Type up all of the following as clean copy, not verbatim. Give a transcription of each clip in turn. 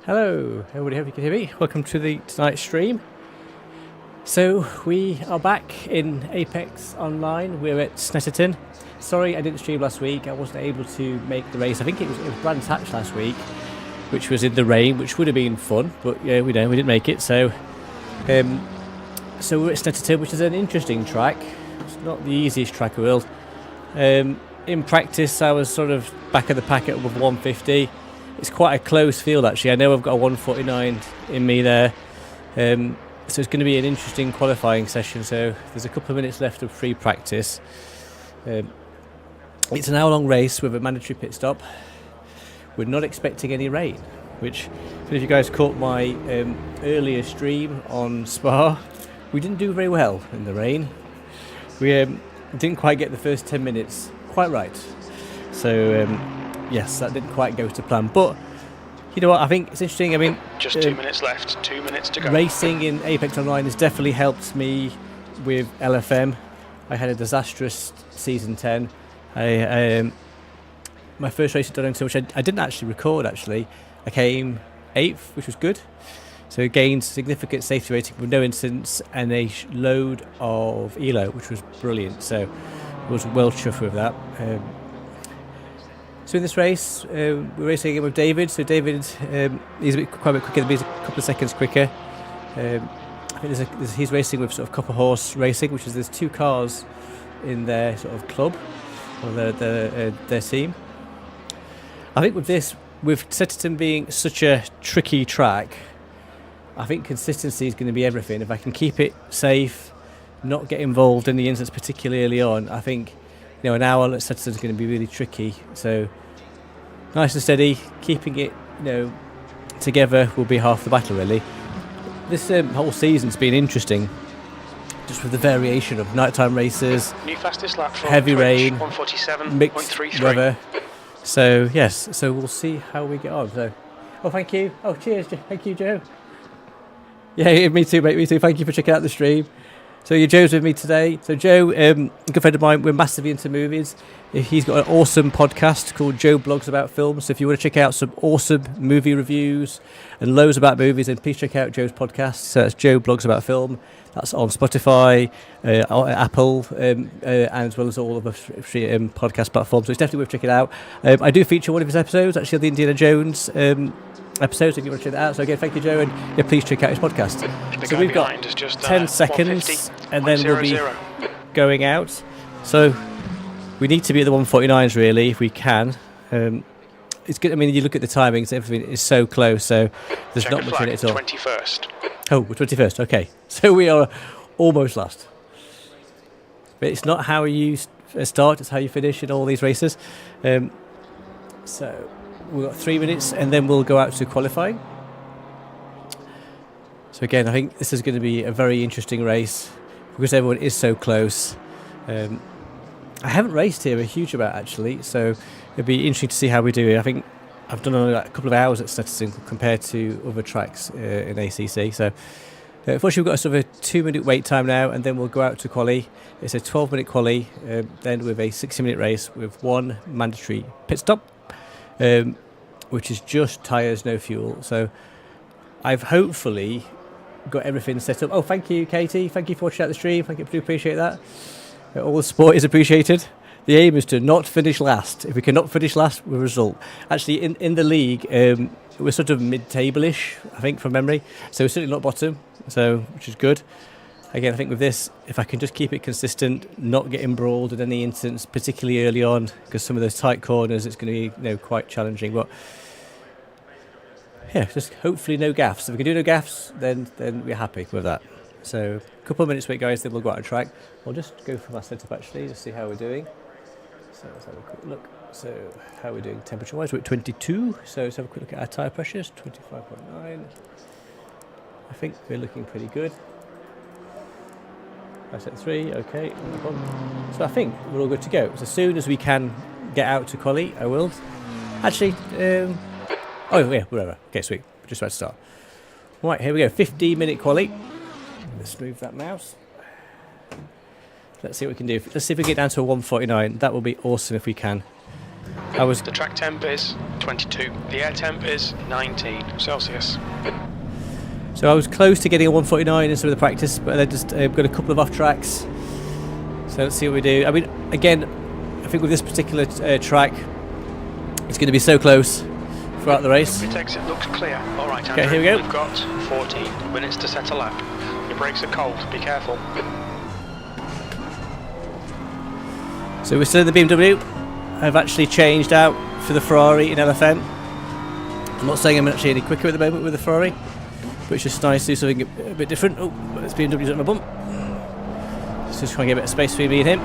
Hello, everybody, hope you can hear me. Welcome to tonight's stream. So, we are back in Apex Online. We're at Snetterton. Sorry I didn't stream last week. I wasn't able to make the race. I think it was Brands Hatch last week, which was in the rain, which would have been fun, but yeah, we didn't make it. So we're at Snetterton, which is an interesting track. It's not the easiest track in the world. In practice, I was sort of back of the pack at 150. It's quite a close field, actually. I know I've got a 149 in me there. So it's going to be an interesting qualifying session. So there's a couple of minutes left of free practice. It's an hour-long race with a mandatory pit stop. We're not expecting any rain, which, if you guys caught my earlier stream on Spa, we didn't do very well in the rain. We didn't quite get the first 10 minutes quite right. So... yes, that didn't quite go to plan, but you know what, I think it's interesting. I mean, just 2 minutes left, 2 minutes to go. Racing in Apex Online has definitely helped me with LFM. I had a disastrous season 10. My first race at Donington, which I didn't actually record, I came 8th, which was good. So gained significant safety rating with no incidents and a load of ELO, which was brilliant. So I was well chuffed with that. So in this race, we're racing again with David. So David, he's quite a bit quicker. He's a couple of seconds quicker. I think he's racing with sort of Copper Horse Racing, which is there's two cars in their sort of club or their team. I think with Snetterton being such a tricky track, I think consistency is going to be everything. If I can keep it safe, not get involved in the incidents particularly early on, I think. An hour at Snetterton is going to be really tricky. So nice and steady, keeping it, together will be half the battle really. This whole season's been interesting, just with the variation of nighttime races, new fastest lap from heavy rain, 147, mixed weather. So yes, so we'll see how we get on. So, thank you. Cheers, thank you, Joe. Yeah, me too, mate. Me too. Thank you for checking out the stream. So Joe's with me today. So Joe, a good friend of mine, we're massively into movies. He's got an awesome podcast called Joe Blogs About Films. So if you want to check out some awesome movie reviews and loads about movies, then please check out Joe's podcast. So that's Joe Blogs About Film. That's on Spotify, Apple, and as well as all of the podcast platforms. So it's definitely worth checking out. I do feature one of his episodes, actually, on the Indiana Jones episodes, if you want to check that out. So again, thank you, Joe, and please check out his podcast. So we've got just, 10 seconds and then we'll be going out. So we need to be at the 149s really, if we can. It's good. I mean, you look at the timings, everything is so close, so there's check not much in it at all. 21st. Oh, we're 21st, okay. So we are almost last. But it's not how you start, it's how you finish in all these races. So we've got 3 minutes and then we'll go out to qualifying. So again, I think this is going to be a very interesting race because everyone is so close. I haven't raced here a huge amount actually, so it'll be interesting to see how we do. I think I've done only a couple of hours at Snetterton compared to other tracks in ACC. So unfortunately we've got a sort of a 2-minute wait time now and then we'll go out to quali. It's a 12-minute quali, then with a 60-minute race with one mandatory pit stop. Which is just tyres, no fuel. So I've hopefully got everything set up. Thank you, Katie. Thank you for watching out the stream. Thank you. I do appreciate that. All the support is appreciated. The aim is to not finish last. If we cannot finish last, we result. Actually, in the league, we're sort of mid-table-ish, I think, from memory. So we're certainly not bottom, which is good. Again, I think with this, if I can just keep it consistent, not get embroiled in any incidents, particularly early on, because some of those tight corners, it's going to be quite challenging. But yeah, just hopefully no gaffes. If we can do no gaffes, then we're happy with that. So a couple of minutes wait, guys, then we'll go out on track. I'll just go for my setup actually, just see how we're doing. So let's have a quick look. So how we're doing temperature-wise, we're at 22. So let's have a quick look at our tyre pressures, 25.9. I think we're looking pretty good. I set 3, okay, no problem. So I think we're all good to go. So as soon as we can get out to quali, I will. Actually, whatever. Okay, sweet. We're just about to start. Right, here we go. 15-minute quali. Let's move that mouse. Let's see what we can do. Let's see if we get down to a 149. That will be awesome if we can. The track temp is 22. The air temp is 19 Celsius. So I was close to getting a 149 in some of the practice, but I just got a couple of off tracks. So let's see what we do. I mean, again, I think with this particular track, it's going to be so close throughout the race. It looks clear. All right, Andrew. Okay, here we go. We've got 14 minutes to set a lap. Your brakes are cold. Be careful. So we're still in the BMW. I've actually changed out for the Ferrari in LFM. I'm not saying I'm actually any quicker at the moment with the Ferrari, but it's just nice to do something a bit different. Oh, this BMW's on my bump. Let's just try and get a bit of space between me and him.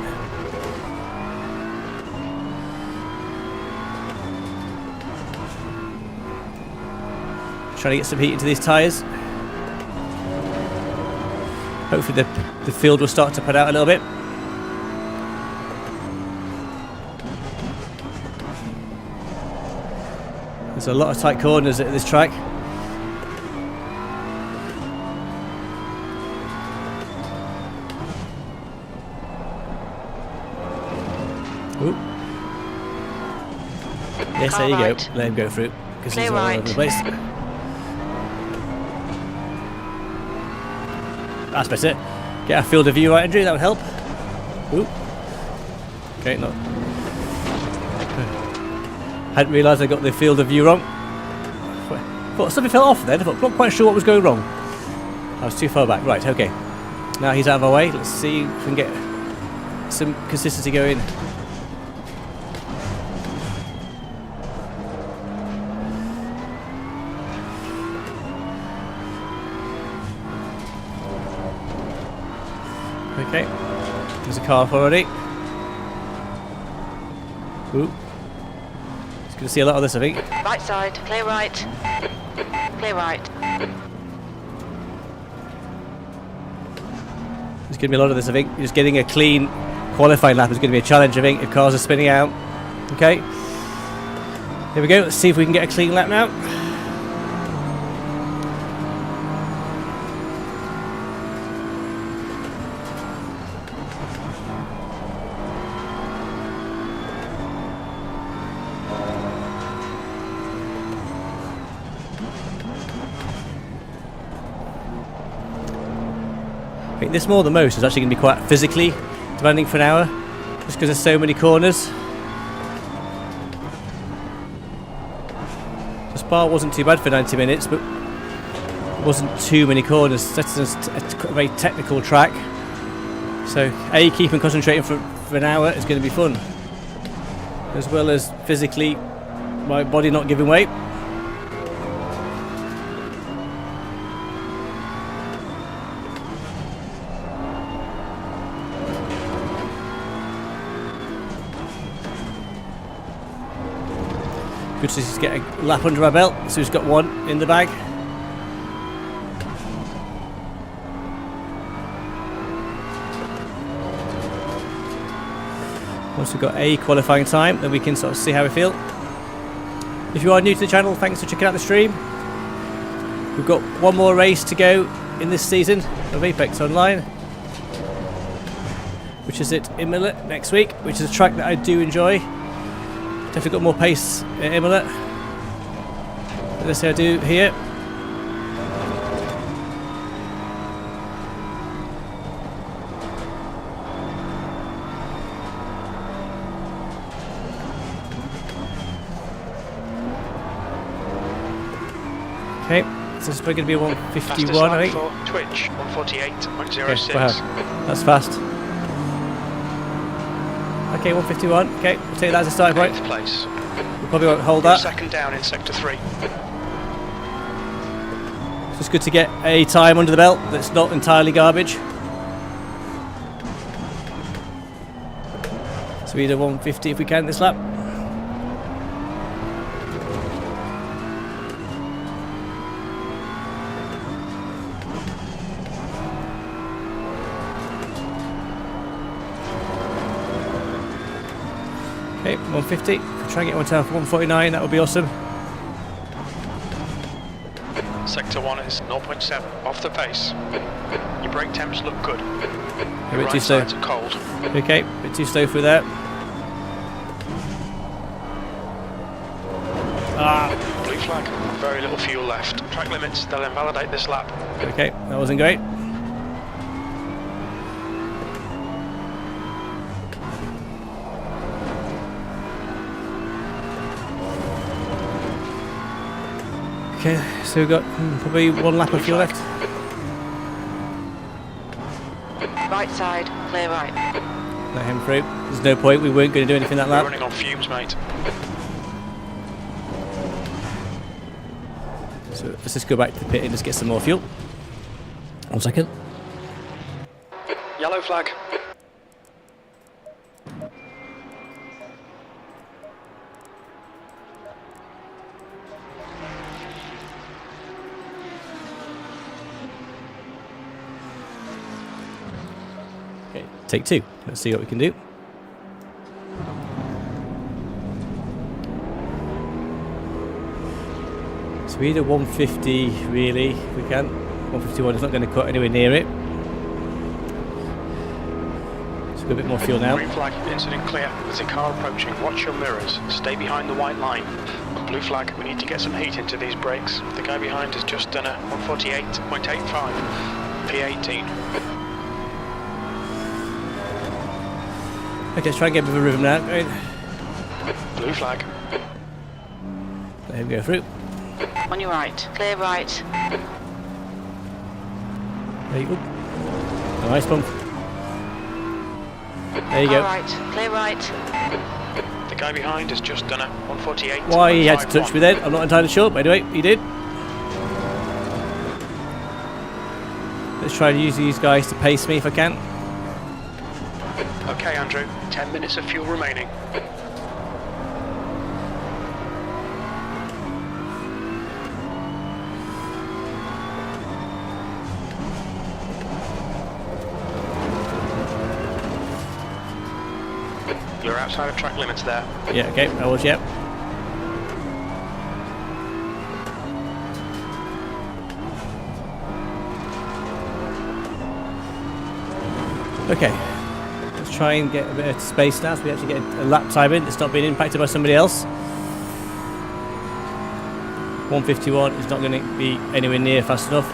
Trying to get some heat into these tyres. Hopefully the field will start to pad out a little bit. There's a lot of tight corners at this track. Ooh. Yes, there you go. Let him go through because he's all over the place. That's better. Get a field of view right, Andrew. That would help. Ooh. Okay, not. Hadn't realised I got the field of view wrong. I thought something fell off then. I thought, I'm not quite sure what was going wrong. I was too far back. Right, okay. Now he's out of our way. Let's see if we can get some consistency going. Okay. There's a car off already. Ooh. Going to see a lot of this, I think. Right side, clear right. Clear right. There's going to be a lot of this, I think. Just getting a clean qualifying lap is going to be a challenge, I think, if cars are spinning out. Okay. Here we go. Let's see if we can get a clean lap now. I think this more than most is actually going to be quite physically demanding for an hour, just because there's so many corners. The Spa wasn't too bad for 90 minutes, but it wasn't too many corners. That's a very technical track. So, keeping concentrating for an hour is going to be fun, as well as physically my body not giving way. Good to just get a lap under our belt, so he's got one in the bag. Once we've got a qualifying time, then we can sort of see how we feel. If you are new to the channel, thanks for checking out the stream. We've got one more race to go in this season of Apex Online, which is at Imola next week, which is a track that I do enjoy. Definitely got more pace at Imola. Let's see how I do here. Okay, so this is probably going to be 151, I think. For Twitch, 148.06. Okay, wow. That's fast. Okay, 151. Okay, we'll take that as a starting point. Eighth place. We probably won't hold that. Second down in sector 3. So it's good to get a time under the belt that's not entirely garbage. So we need a 150 if we can this lap. Okay, 150. If we try and get one down for 149, that would be awesome. Sector 1 is 0.7 off the pace. Your brake temps look good. A bit Right too slow. sides are cold. Okay, a bit too slow through there. flag. Very little fuel left. Track limits, they'll invalidate this lap. Okay, that wasn't great. Okay, so we've got probably one lap of fuel left. Right side, clear right. Let him through. There's no point, we weren't going to do anything that We're lap. running on fumes, mate. So let's just go back to the pit and just get some more fuel. 1 second. Yellow flag. Okay, take 2. Let's see what we can do. So we need a 150 really, if we can. 151 is not going to cut anywhere near it. Let's go a bit more fuel now. Green flag, incident clear. There's a car approaching. Watch your mirrors. Stay behind the white line. Blue flag, we need to get some heat into these brakes. The guy behind has just done a 148.85. P18. Okay, let's try and get a bit of a rhythm now. Right. Blue flag. Let him go through. On your right, clear right. There you go. Nice bump. There you go. Alright, clear right. The guy behind has just done a 148. Why he had to touch me then, I'm not entirely sure, but anyway, he did. Let's try to use these guys to pace me if I can. Okay, Andrew. 10 minutes of fuel remaining. You're outside of track limits there. Yeah, okay, I was, yeah. Okay, let's try and get a bit of space now so we actually get a lap time in. It's not being impacted by somebody else. 151 is not going to be anywhere near fast enough.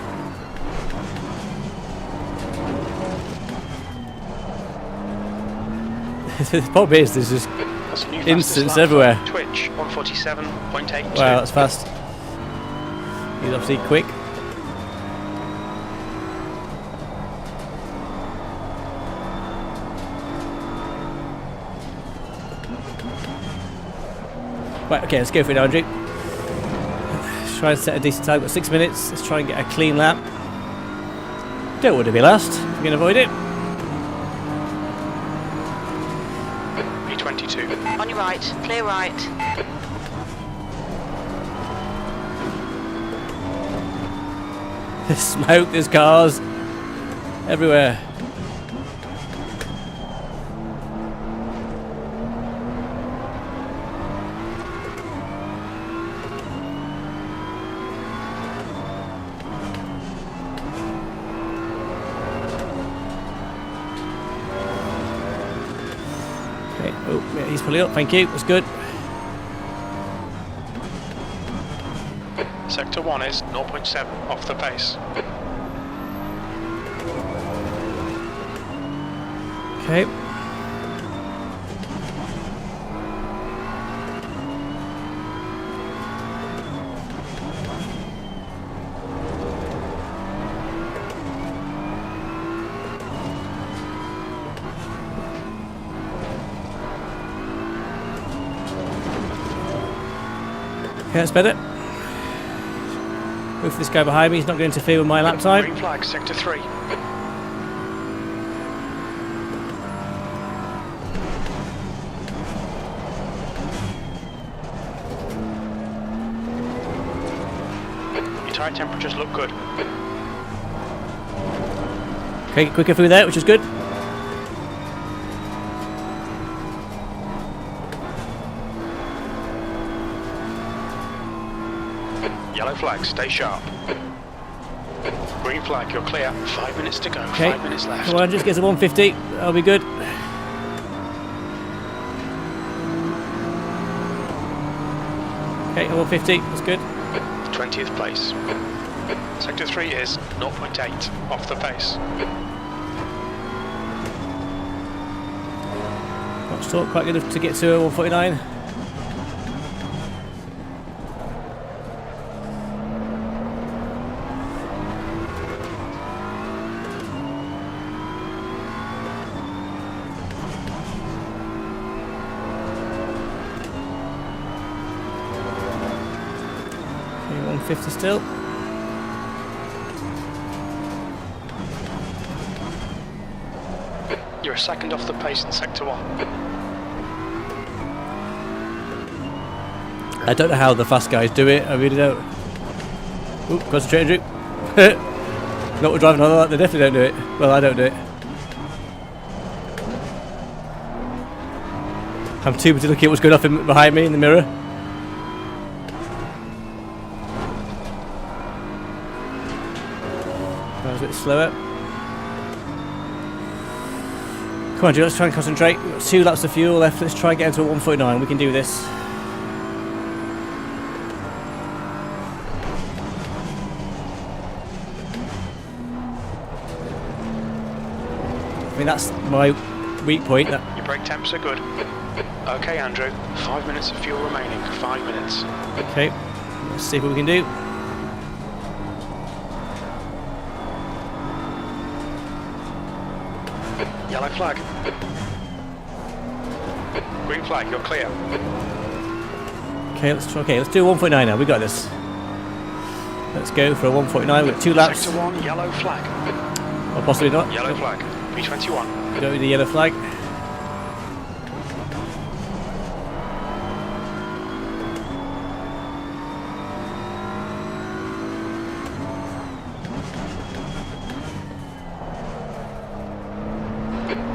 The problem is there's just That's a new instants fastest lap everywhere. for Twitch 147.82. Wow, that's fast. He's obviously quick. Right, okay, let's go for it now, Andrew. Let's try and set a decent time. We've got 6 minutes. Let's try and get a clean lap. Don't want to be last. We can avoid it. P22. On your right, clear right. There's smoke, there's cars everywhere. Okay, oh, yeah, he's pulling up, thank you, that's good. Sector 1 is 0.7 off the pace. Okay. Okay, that's better. Go for this guy behind me, he's not going to interfere with my lap time. Green flag, sector 3. Your tyre temperatures look good. Okay, quicker through there, which is good. Yellow flag, stay sharp. Green flag, you're clear. 5 minutes to go. Okay. 5 minutes left. Come on, just get to 150. That'll be good. Okay, 150. That's good. 20th place. Sector 3 is 0.8 off the pace. Not still quite good enough to get to 149. Okay, 150 still. You're a second off the pace in Sector 1. I don't know how the fast guys do it, I really don't. Oop, concentrate, Andrew. Not we're driving on that, they definitely don't do it. Well, I don't do it. I'm too busy looking at what's going off behind me in the mirror. That was a bit slower. Come on, Drew, let's try and concentrate. We've got 2 laps of fuel left. Let's try and get into a 149. We can do this. I mean, that's my weak point. Your brake temps are good. Okay, Andrew. 5 minutes of fuel remaining. 5 minutes. Okay, let's see what we can do. Yellow flag. Green flag, you're clear. Okay, let's do a 149 now. We got this. Let's go for a 149 with 2 laps. Sector 1, yellow flag. Or possibly not. Yellow flag. B21. Go with the yellow flag.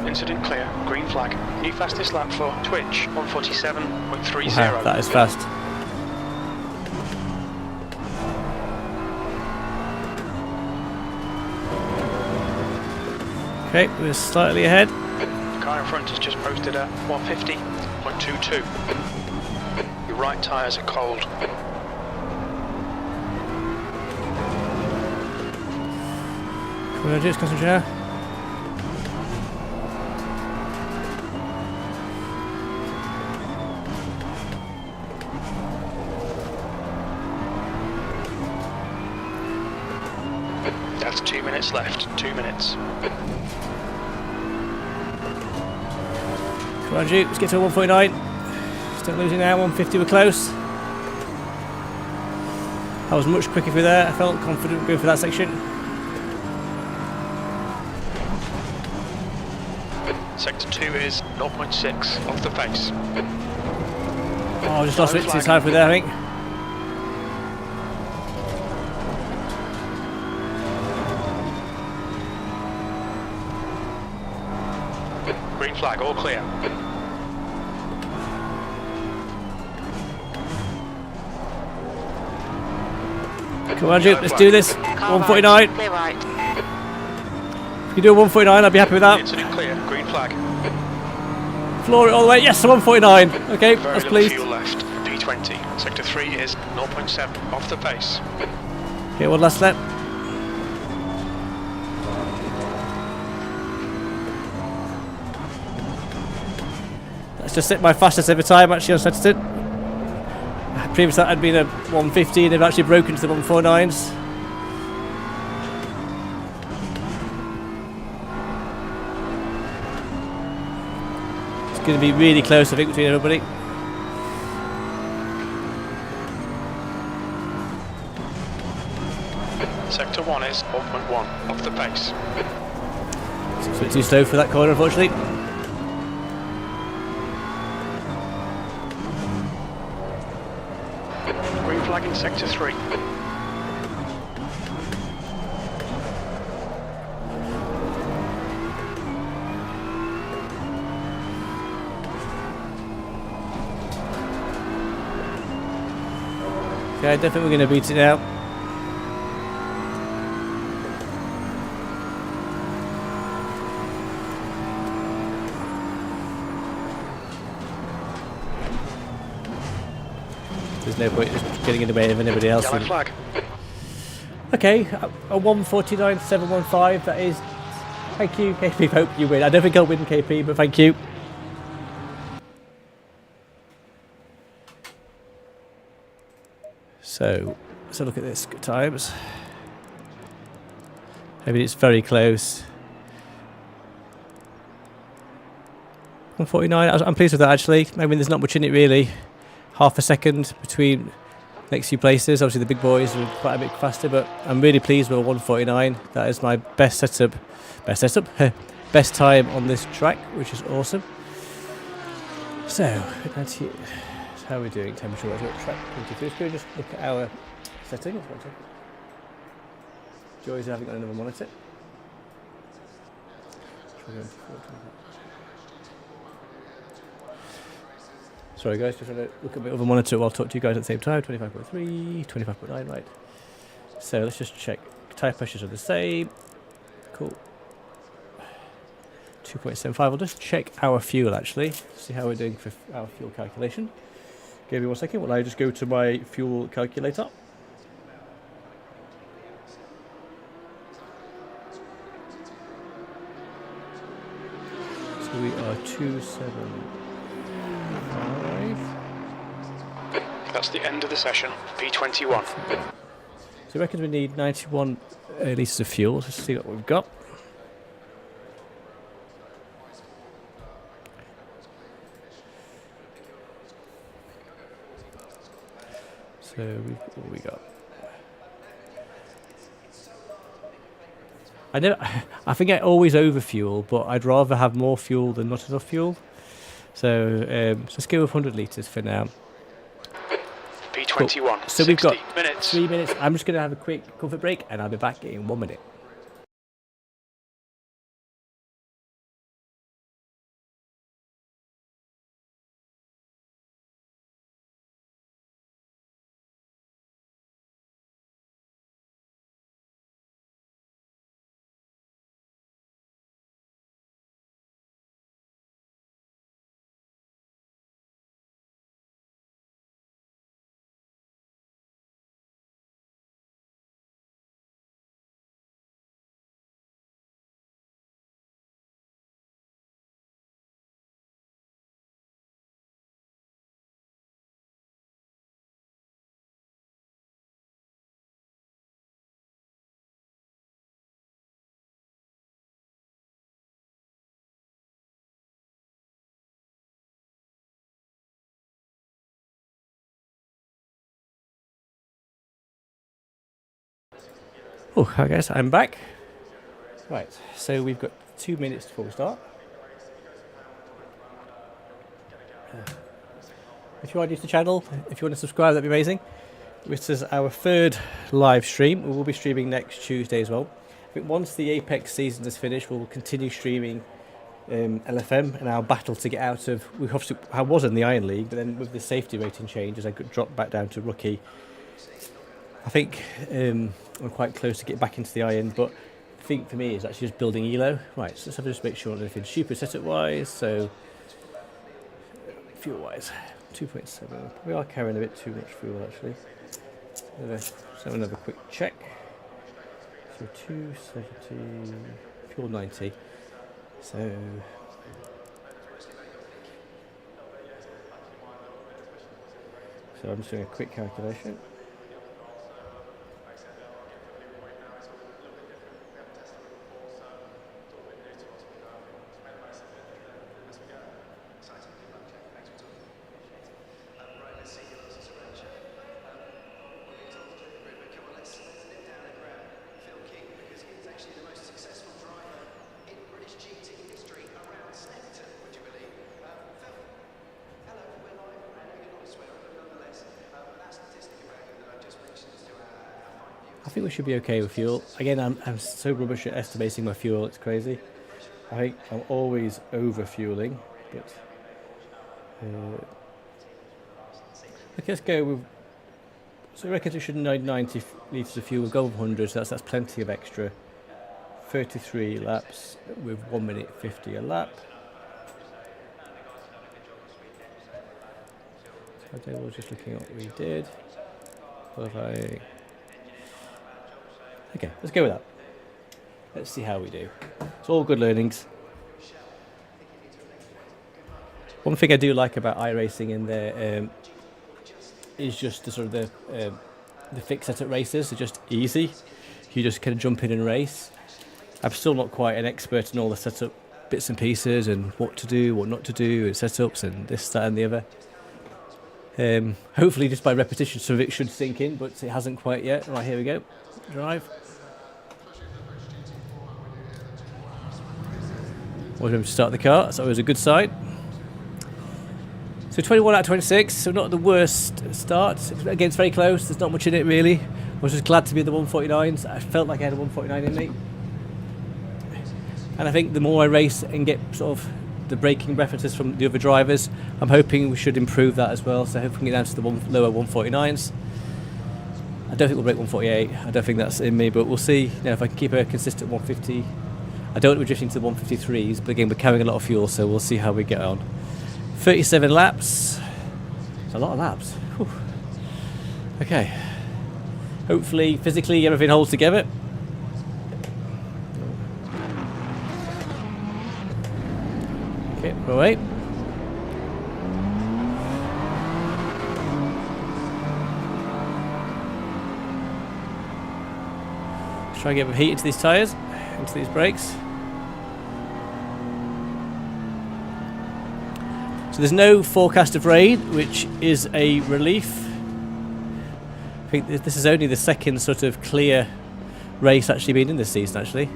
Incident clear. Green flag. New fastest lap for Twitch 147.30. Wow, that is fast. Okay, we're slightly ahead. The car in front has just posted at 150.22. Your right tyres are cold. Come on, just concentrate now. That's 2 minutes left. 2 minutes. Come on, Duke, let's get to a 149. Still losing now, 150, we're close. I was much quicker through there, I felt confident going for that section. Sector 2 is 0.6 off the pace. Oh, I just lost a bit too time through there, I think. Green flag, all clear. Come on, Duke, let's do this. Car 149. right. Clear right. If you do a 149, I'd be happy with that. Incident clear. Green flag. Floor it all the way. Yes, a 149. Okay, Very that's little pleased. fuel left. P20. Sector 3 is 0.7 off the pace. Okay, one last lap. That's just set my fastest ever time actually on Snetterton. Previously that had been a 150 and they've actually broken to the 149s. It's going to be really close, I think, between everybody. Sector 1 is 0.1 off the pace. It's a bit too slow for that corner, unfortunately. Green flag in Sector 3. Okay, I don't think we're going to beat it now. There's no point just getting in the way of anybody else. Yellow flag. Okay, a 1:49.715. That is. Thank you, KP. Hope you win. I don't think I'll win, KP, but thank you. So let's have a look at this. Good times. I mean, it's very close. 1:49. I'm pleased with that actually. I mean, there's not much in it really. Half a second between next few places. Obviously, the big boys are quite a bit faster, but I'm really pleased with 1:49. That is my best setup, best time on this track, which is awesome. So, how are we doing temperature-wise? Track 23. Let's go just look at our settings. Joys haven't got another monitor. Sorry guys, just trying to look at my other monitor while I talk to you guys at the same time. 25.3, 25.9, right. So let's just check. Tyre pressures are the same. Cool. 2.75. I'll just check our fuel actually. See how we're doing for our fuel calculation. Give me 1 second. Will I just go to my fuel calculator? So we are 275. That's the end of the session. P21. So I reckon we need 91 litres of fuel. Let's see what we've got. So what we got? I think I always overfuel, but I'd rather have more fuel than not enough fuel. So let's go with 100 litres for now. P21. Cool. So we've got 3 minutes. I'm just going to have a quick comfort break, and I'll be back in 1 minute. Oh, I guess I'm back. Right, so we've got 2 minutes before we start. If you are new to the channel, if you want to subscribe, that'd be amazing. This is our third live stream. We will be streaming next Tuesday as well. I think once the Apex season is finished, we'll continue streaming LFM and our battle to get out of. I was in the Iron League, but then with the safety rating changes, I got dropped back down to rookie. I think I'm quite close to get back into the iron, but the thing for me is actually just building elo. Right, so let's have to just make sure nothing stupid setup wise. So fuel wise, 2.7. We are carrying a bit too much fuel actually. Let's have another quick check. So 270, fuel 90. So I'm just doing a quick calculation. I think we should be okay with fuel. Again, I'm so rubbish at estimating my fuel, it's crazy. I think I'm always over fueling, but okay, let's go with, so I reckon we should need 90 litres of fuel. We'll go with 100, so that's plenty of extra. 33 laps with 1 minute 50 a lap. Okay, we're just looking at what we did. Okay, let's go with that. Let's see how we do. It's all good learnings. One thing I do like about iRacing in there is just the sort of the fixed setup races are just easy. You just kind of jump in and race. I'm still not quite an expert in all the setup bits and pieces and what to do, what not to do, and setups and this, that, and the other. Hopefully, just by repetition, some of it should sink in, but it hasn't quite yet. Right, here we go. Drive. We're going to start the car. That's always a good sign. So 21 out of 26, so not the worst start. Again, it's very close. There's not much in it really. I was just glad to be in the 149s. I felt like I had a 149 in me. And I think the more I race and get sort of the braking references from the other drivers, I'm hoping we should improve that as well. So hopefully get down to the lower 149s. I don't think we'll break 148. I don't think that's in me, but we'll see. You know, if I can keep a consistent 150. I don't want to be drifting to the 153s, but again, we're carrying a lot of fuel, so we'll see how we get on. 37 laps. It's a lot of laps. Whew. Okay. Hopefully, physically, everything holds together. Okay, all right. Let's try and get a bit of heat into these tyres, into these brakes. So there's no forecast of rain, which is a relief. I think this is only the second sort of clear race actually been in this season, actually.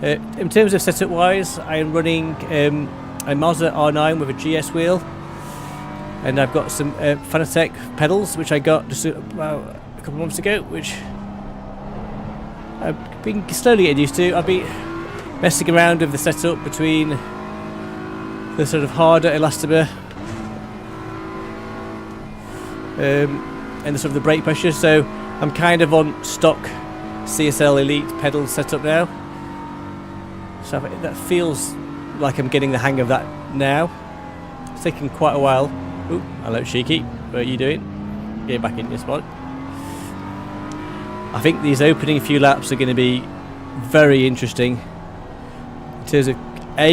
In terms of setup wise, I am running a Mazda R9 with a GS wheel, and I've got some Fanatec pedals, which I got just about a couple of months ago, which I've been slowly getting used to. I've been messing around with the setup between the sort of harder elastomer and the sort of the brake pressure, so I'm kind of on stock CSL Elite pedal setup now, so that feels like I'm getting the hang of that now. It's taken quite a while. Ooh, hello Cheeky, what are you doing? Get back in this one. I think these opening few laps are going to be very interesting in terms of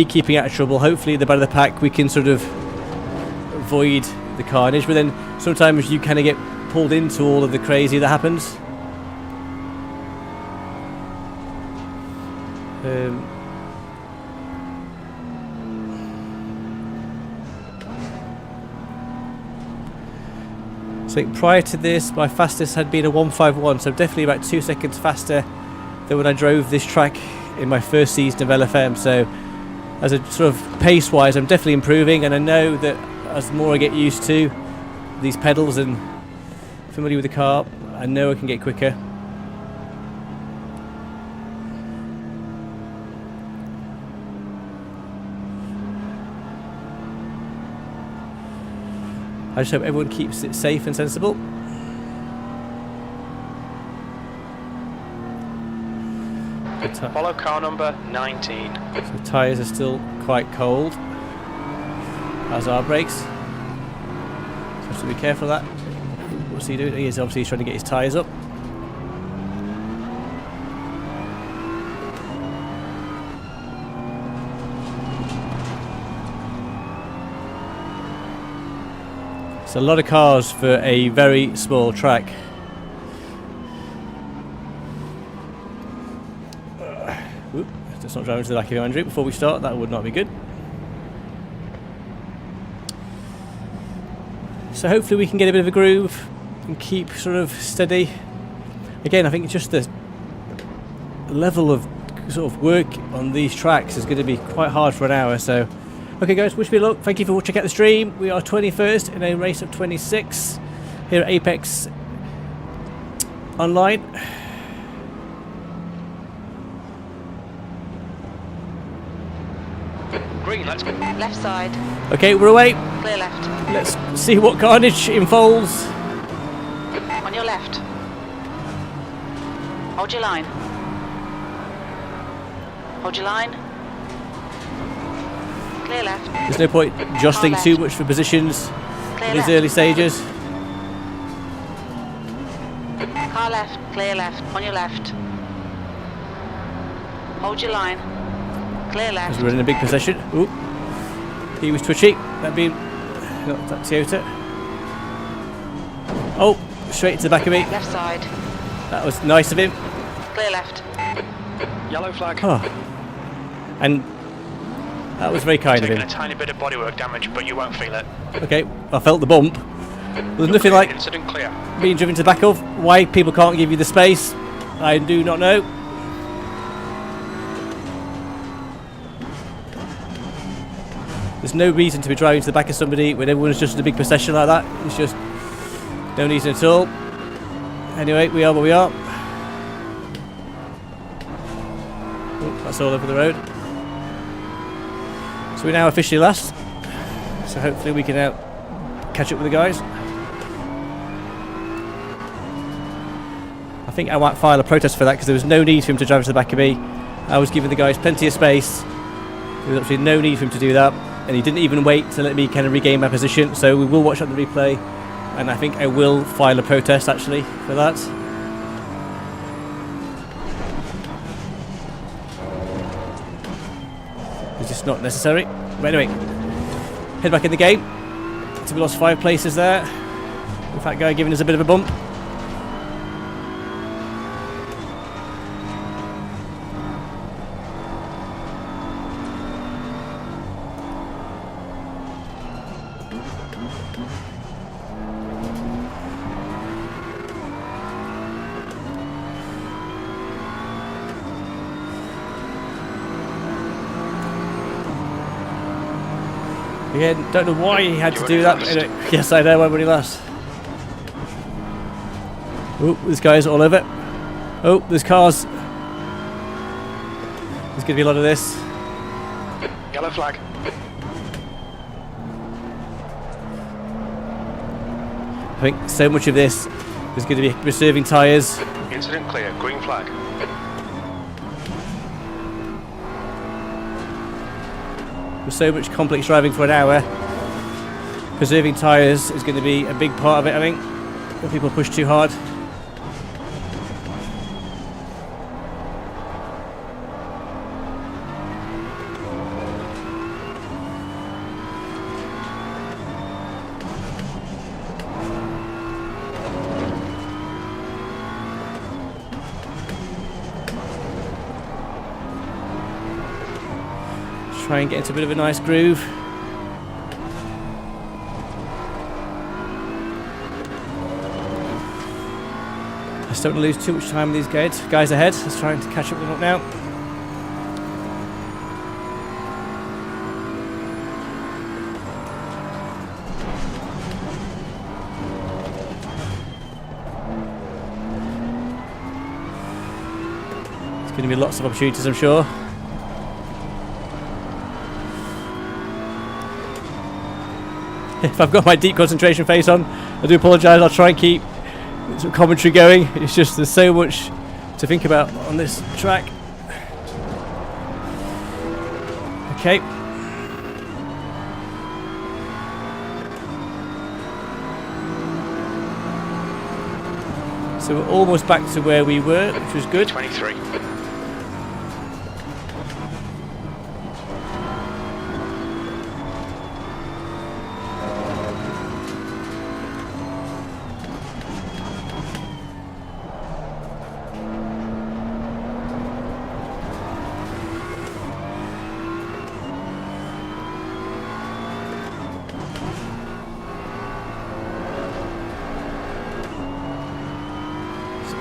keeping out of trouble. Hopefully the back of the pack we can sort of avoid the carnage, but then sometimes you kind of get pulled into all of the crazy that happens. So prior to this, my fastest had been a 151, so definitely about 2 seconds faster than when I drove this track in my first season of LFM. So as a sort of pace-wise, I'm definitely improving, and I know that as the more I get used to these pedals and familiar with the car, I know I can get quicker. I just hope everyone keeps it safe and sensible. Follow car number 19. The tyres are still quite cold, as are brakes. So I have to be careful of that. What's he doing? He's obviously trying to get his tyres up. It's a lot of cars for a very small track. Let's not drive into the back of Andrew before we start. That would not be good. So hopefully we can get a bit of a groove and keep sort of steady. Again, I think just the level of sort of work on these tracks is going to be quite hard for an hour. So, okay guys, wish me luck. Thank you for checking out the stream. We are 21st in a race of 26 here at Apex Online. Green, let's go. Left side. Okay, we're away. Clear left. Let's see what carnage unfolds. On your left. Hold your line. Hold your line. Clear left. There's no point jostling Car too left. much for positions Clear in these left. early stages. Car left. Clear left. On your left. Hold your line. Clear As left. we're in a big possession. Ooh, he was twitchy. That being not that Toyota. Oh, straight to the back of me. Left side. That was nice of him. Clear left. Yellow flag. Oh, and that was very kind of Taking him. a tiny bit of bodywork damage, but you won't feel it. Okay, I felt the bump. There's nothing like Incident clear. being driven to the back of. Why people can't give you the space, I do not know. There's no reason to be driving to the back of somebody when everyone's just in a big procession like that. It's just no reason at all. Anyway, we are where we are. Oh, that's all over the road. So we're now officially last. So hopefully we can now catch up with the guys. I think I might file a protest for that because there was no need for him to drive to the back of me. I was giving the guys plenty of space. There was absolutely no need for him to do that. And he didn't even wait to let me kind of regain my position. So we will watch out the replay. And I think I will file a protest actually for that. It's just not necessary. But anyway, head back in the game. So we lost 5 places there. With that guy giving us a bit of a bump. Again, don't know why he had to do that. But anyway, yes, I know, everybody last. Oh, there's guys all over. Oh, there's cars. There's going to be a lot of this. Yellow flag. I think so much of this is going to be reserving tyres. Incident clear. Green flag. With so much complex driving for an hour, preserving tyres is going to be a big part of it, I think. When people push too hard. Try and get into a bit of a nice groove. I just don't want to lose too much time with these guys ahead. Let's try and catch up with them now. There's going to be lots of opportunities, I'm sure. If I've got my deep concentration face on, I do apologise. I'll try and keep some commentary going. It's just there's so much to think about on this track. Okay. So we're almost back to where we were, which was good. 23.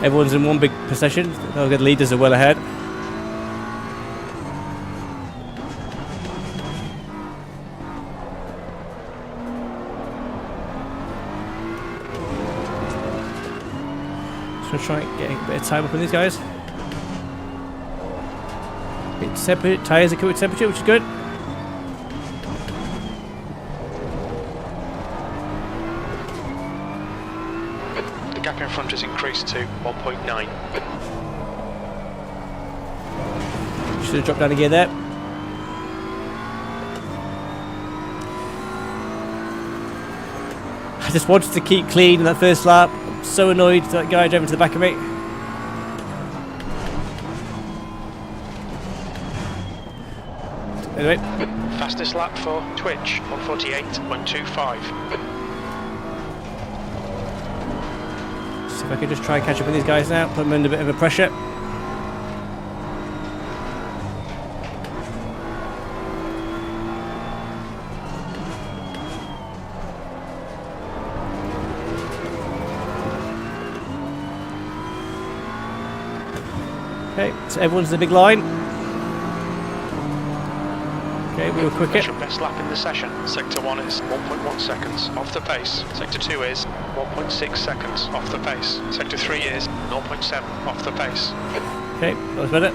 Everyone's in one big procession. The good leaders are well ahead. Just gonna try and get a bit of time up on these guys. Tyres are correct temperature, which is good. The gap in front has increased to 1.9. Should have dropped down a gear there. I just wanted to keep clean in that first lap. I'm so annoyed that guy drove into the back of me. Anyway. Fastest lap for Twitch, 148.25. See if I can just try and catch up with these guys now, put them under a bit of a pressure. Okay, so everyone's in the big line. Okay, we were quicker. That's your best lap in the session. Sector 1 is 1.1 seconds off the pace. Sector 2 is 1.6 seconds off the pace. Sector 3 is 0.7 off the pace. Okay, that was better.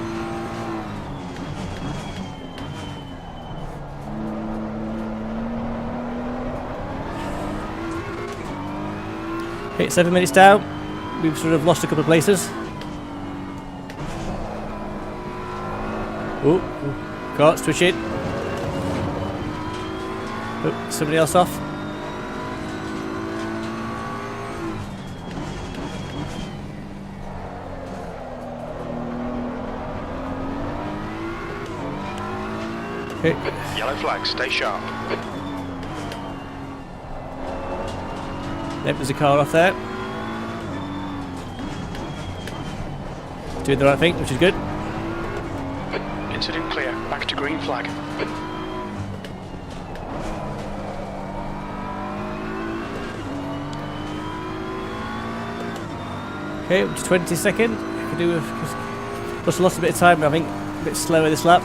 Okay, 7 minutes down. We've sort of lost a couple of places. Oh, can't switch it. Oh, somebody else off. Okay. Yellow flag, stay sharp. Yep, there's a car off there. Doing the right thing, which is good. Incident clear, back to green flag. Okay, up to 22nd. I could do with just lost a bit of time, but I think a bit slower this lap.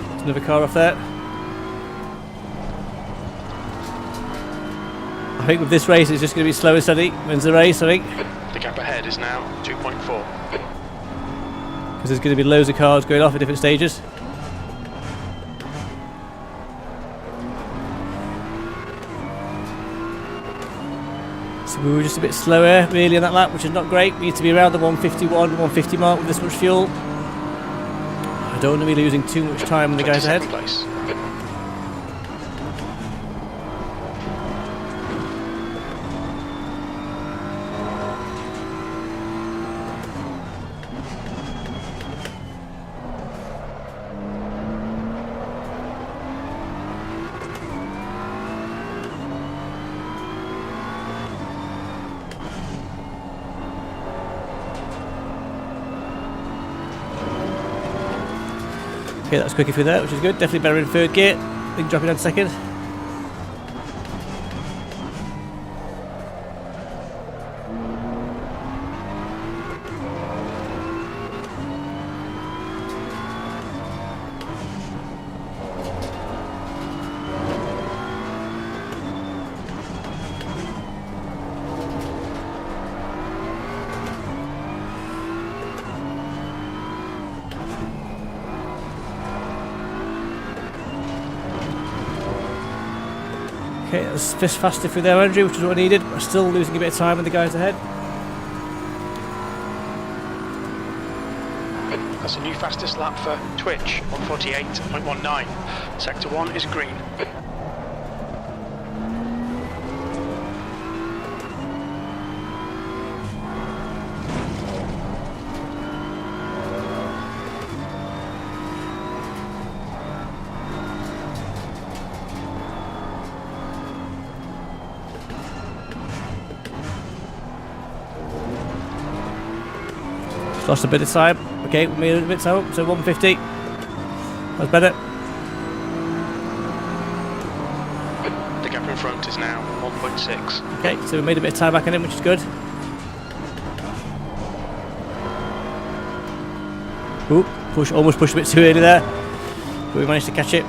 There's another car off there. I think with this race it's just going to be slow and steady. Wins the race, I think. The gap ahead is now 2.4. Because there's going to be loads of cars going off at different stages. So we were just a bit slower really on that lap, which is not great. We need to be around the 151, 150 mark with this much fuel. I don't want to be losing too much time on the guys ahead. Place. Okay, that's quicker through there, which is good. Definitely better in third gear. I think dropping down second. Okay, that's just faster through there, Andrew, which is what I needed. I'm still losing a bit of time with the guys ahead. That's a new fastest lap for Twitch, 148.19. Sector 1 is green. Lost a bit of time. Okay, we made it a bit so 150. That's better. The gap in front is now 1.6. Okay, so we made a bit of time back in it, which is good. Oop, almost pushed a bit too early there. But we managed to catch it.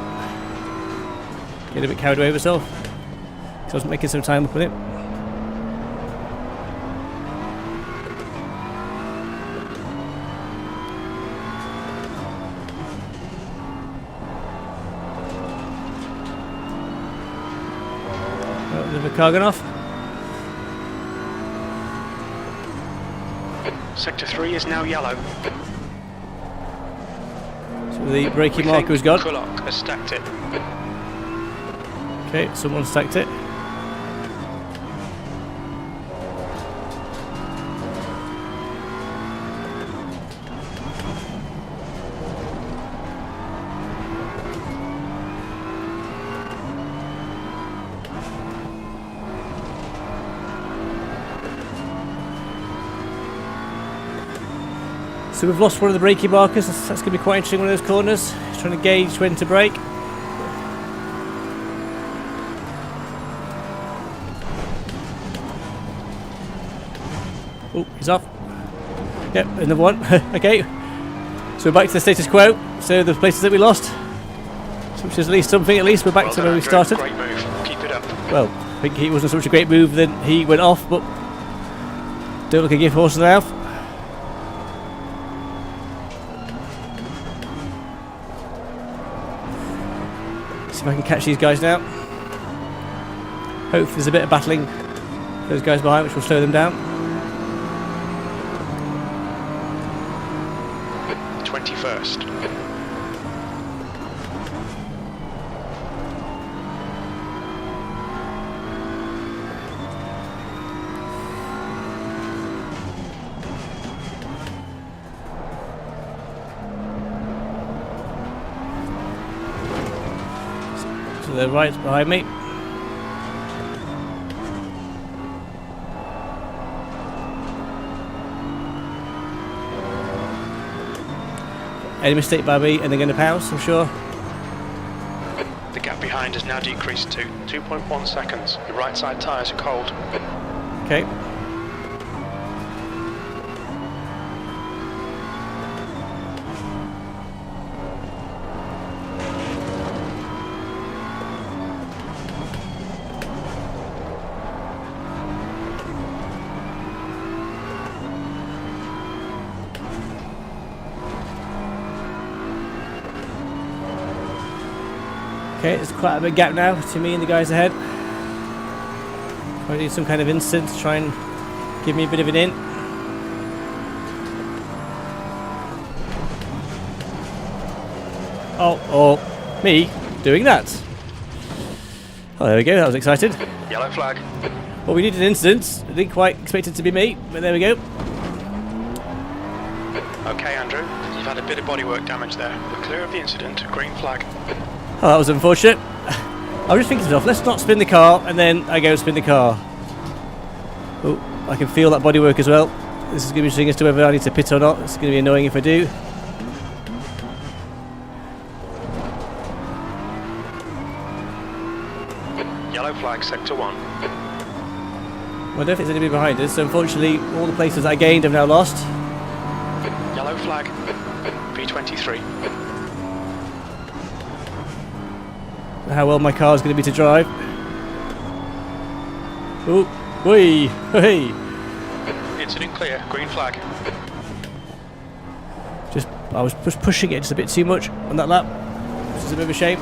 Get a bit carried away with myself. So I was making some time up with it. There's a car going off. Sector 3 is now yellow. So the braking We marker think is gone. Kulok has stacked it. Okay, someone stacked it. So we've lost one of the braking markers. That's going to be quite interesting, one of those corners. Just trying to gauge when to brake. Oh, he's off. Yep, another one. Okay. So we're back to the status quo. So the places that we lost. Which is at least something, at least we're back Well to done, where we Andrew. started. Great move. Keep it up. Well, I think it wasn't such a great move, then he went off, but don't look a gift horse now. See if I can catch these guys now. Hopefully there's a bit of battling for those guys behind, which will slow them down. 21st. So they're right behind me. Any mistake by me and they're going to pounce, I'm sure. The gap behind has now decreased to 2.1 seconds. Your right side tyres are cold. Okay. Okay, there's quite a big gap now between me and the guys ahead. I need some kind of instant to try and give me a bit of an in. Oh, me doing that. Oh, there we go, that was exciting. Yellow flag. Well, we needed an incident. I didn't quite expect it to be me, but there we go. Okay, Andrew. You've had a bit of bodywork damage there. We're clear of the incident. Green flag. Oh, that was unfortunate. I was just thinking to myself, let's not spin the car, and then I go spin the car. Oh, I can feel that bodywork as well. This is going to be interesting as to whether I need to pit or not. It's going to be annoying if I do. Yellow flag, sector 1. Well, I don't think there's anybody behind us, so unfortunately all the places I gained I've now lost. Yellow flag. V23. How well my car is going to be to drive. Oh, whee, hey. Incident clear. Green flag. I was just pushing it just a bit too much on that lap, which is a bit of a shame.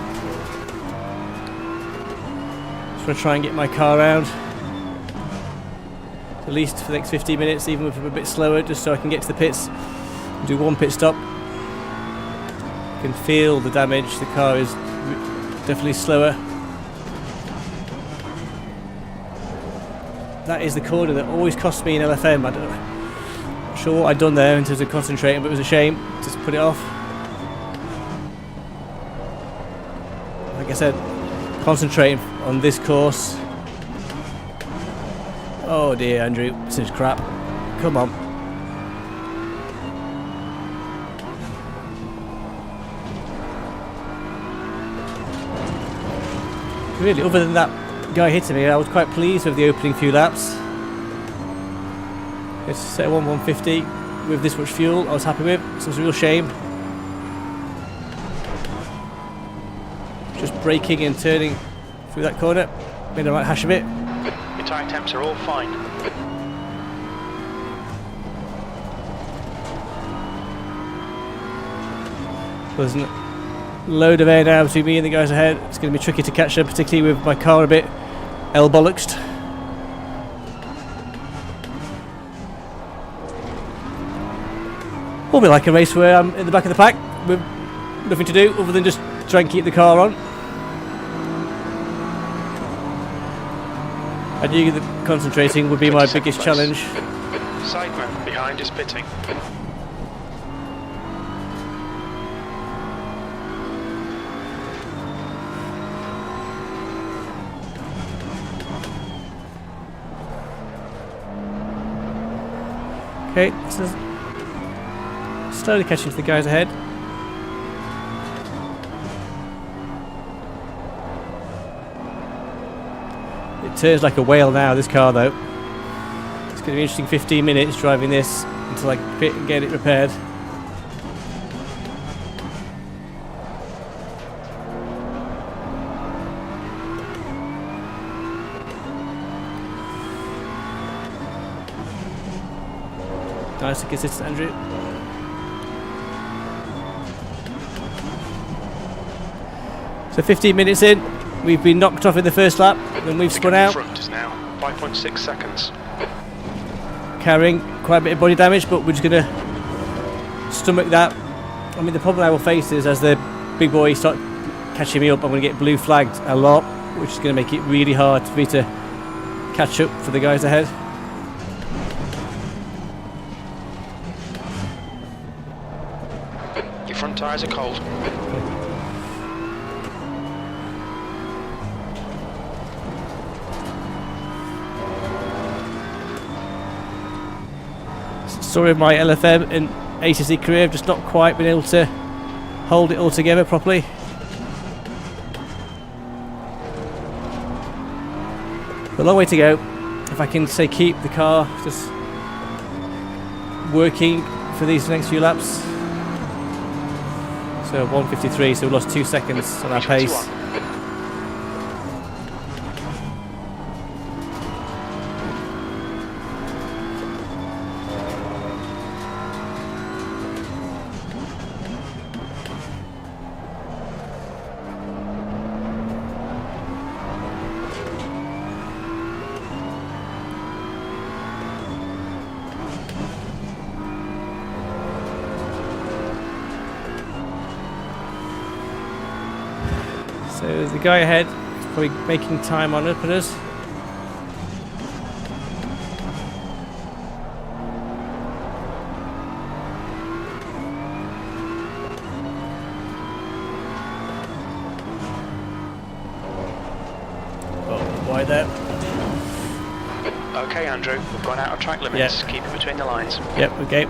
Just want to try and get my car around, at least for the next 15 minutes, even if I'm a bit slower, just so I can get to the pits and do one pit stop. I can feel the damage. The car is definitely slower. That is the corner that always costs me in LFM. Not sure what I'd done there in terms of concentrating, but it was a shame to just put it off. Like I said, concentrating on this course. Oh dear, Andrew, this is crap. Come on. Really, other than that guy hitting me, I was quite pleased with the opening few laps. It's set 150 with this much fuel. I was happy with. So it's a real shame. Just braking and turning through that corner. Made a right hash of it. Your tyre temps are all fine. There's a load of air now between me and the guys ahead. It's going to be tricky to catch them, particularly with my car a bit elbollocksed. Will be like a race where I'm in the back of the pack with nothing to do other than just try and keep the car on. I knew that concentrating would be my biggest challenge. Sideman behind is pitting. Okay, so slowly catching to the guys ahead. It turns like a whale now, this car though. It's going to be interesting 15 minutes driving this until I can pit and get it repaired. Nice and consistent, Andrew. So 15 minutes in, we've been knocked off in the first lap, then we've spun out. Front is now 5.6 seconds. Carrying quite a bit of body damage, but we're just going to stomach that. I mean, the problem I will face is as the big boys start catching me up, I'm going to get blue flagged a lot, which is going to make it really hard for me to catch up for the guys ahead. Your front tyres are cold. Story of my LFM and ACC career, I've just not quite been able to hold it all together properly. A long way to go. If I can say keep the car just working for these next few laps. So 1:53, so we lost 2 seconds on our pace. So the guy ahead is probably making time on openers. Oh, wide there. Okay, Andrew, we've gone out of track limits. Yep. Keep it between the lines. Yep, okay.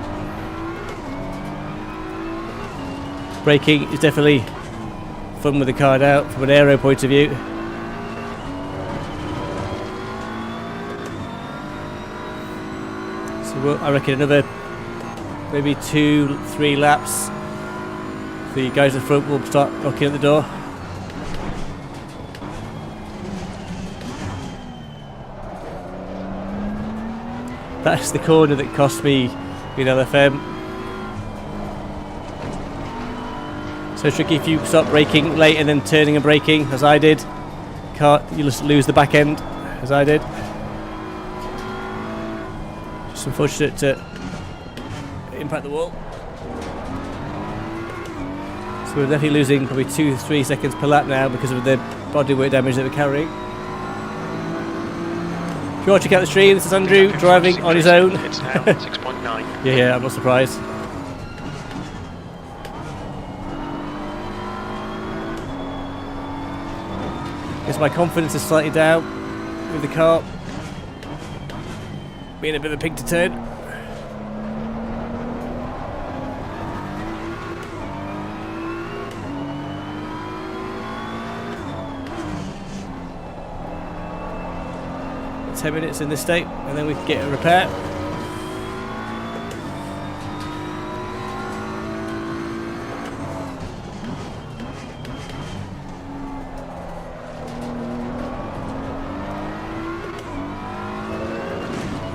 Braking is definitely fun with the car out from an aero point of view. So I reckon another maybe 2-3 laps. The guys in front will start knocking at the door. That's the corner that cost me in LFM. So tricky if you start braking late and then turning and braking, as I did. You'll just lose the back end, as I did. Just unfortunate to impact the wall. So we're definitely losing probably 2-3 seconds per lap now because of the bodywork damage that we're carrying. If you want to check out the stream, this is Andrew driving on his own. It's now 6.9. Yeah, I'm not surprised. Guess my confidence is slightly down with the car being a bit of a pig to turn. It's 10 minutes in this state and then we can get a repair.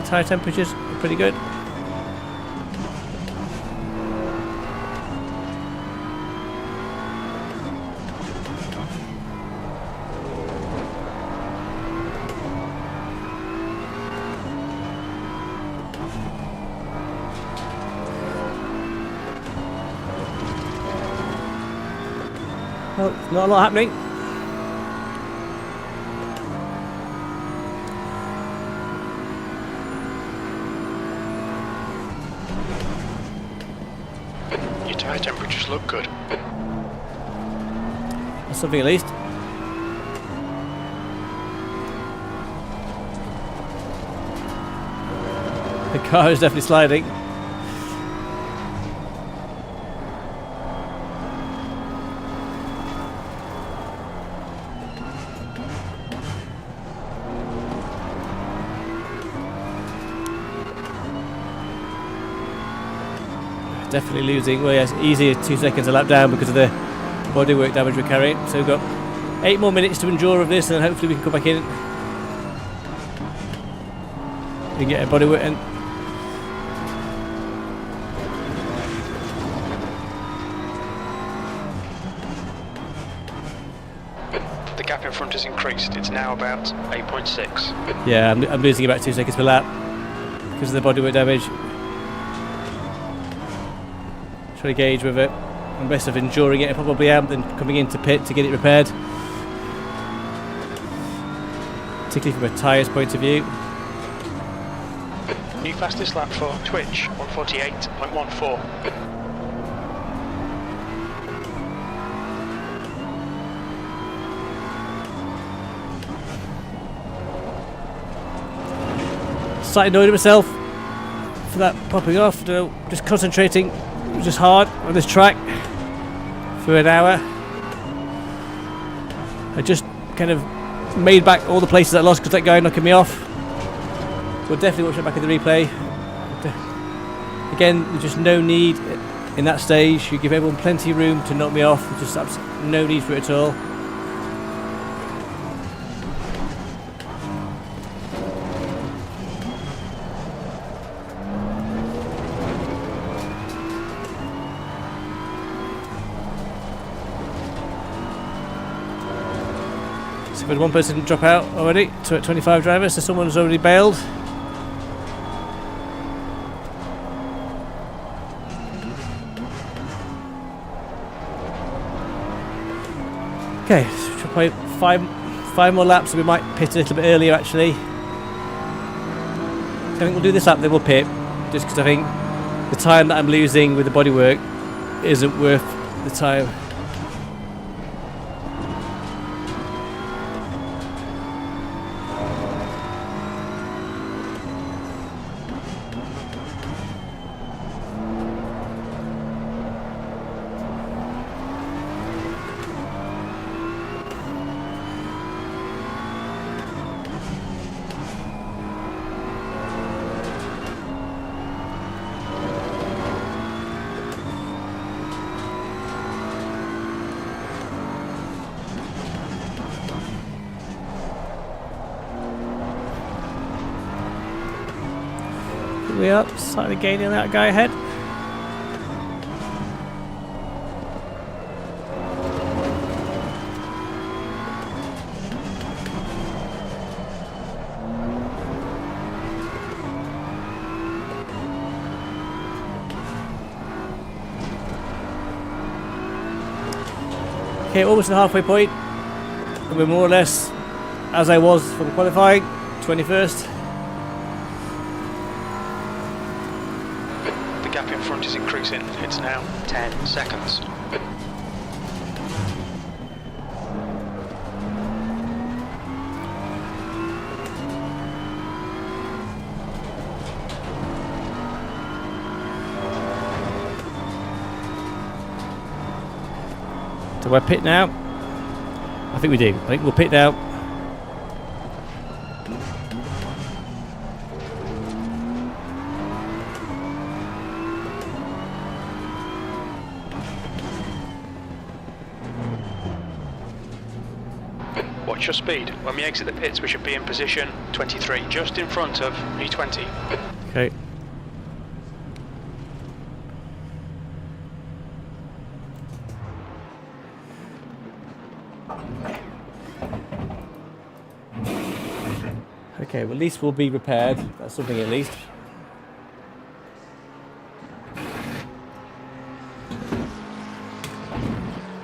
Tyre temperatures are pretty good. Well, not a lot happening. Your tyre temperatures look good. That's something at least. The car is definitely sliding. Definitely losing. Well, yes, easier 2 seconds a lap down because of the bodywork damage we're carrying. So we've got 8 more minutes to endure of this, and hopefully we can come back in and get a bodywork. And The gap in front has increased. It's now about 8.6. yeah, I'm losing about 2 seconds per lap because of the bodywork damage. Trying to gauge whether I'm best of enduring it. I probably am, than coming into pit to get it repaired. Particularly from a tyres point of view. New fastest lap for Twitch, 148.14. Slightly annoyed at myself for that popping off. Just concentrating just hard on this track for an hour. I just kind of made back all the places I lost because that guy knocking me off. We'll definitely watch it back in the replay. Again, there's just no need in that stage. You give everyone plenty of room to knock me off. There's just absolutely no need for it at all. So we had one person drop out already, 25 drivers, so someone's already bailed. Okay, so we'll play five more laps, so we might pit a little bit earlier actually. So I think we'll do this lap, then we'll pit, just because I think the time that I'm losing with the bodywork isn't worth the time. We up, slightly gaining on that guy ahead. Okay, almost at the halfway point. And we're more or less as I was from qualifying, 21st. Gap in front is increasing. It's now 10 seconds. Do I pit now? I think we do. I think we'll pit now. Watch your speed. When we exit the pits, we should be in position 23, just in front of E20. Okay. Okay, well, at least we'll be repaired. That's something at least.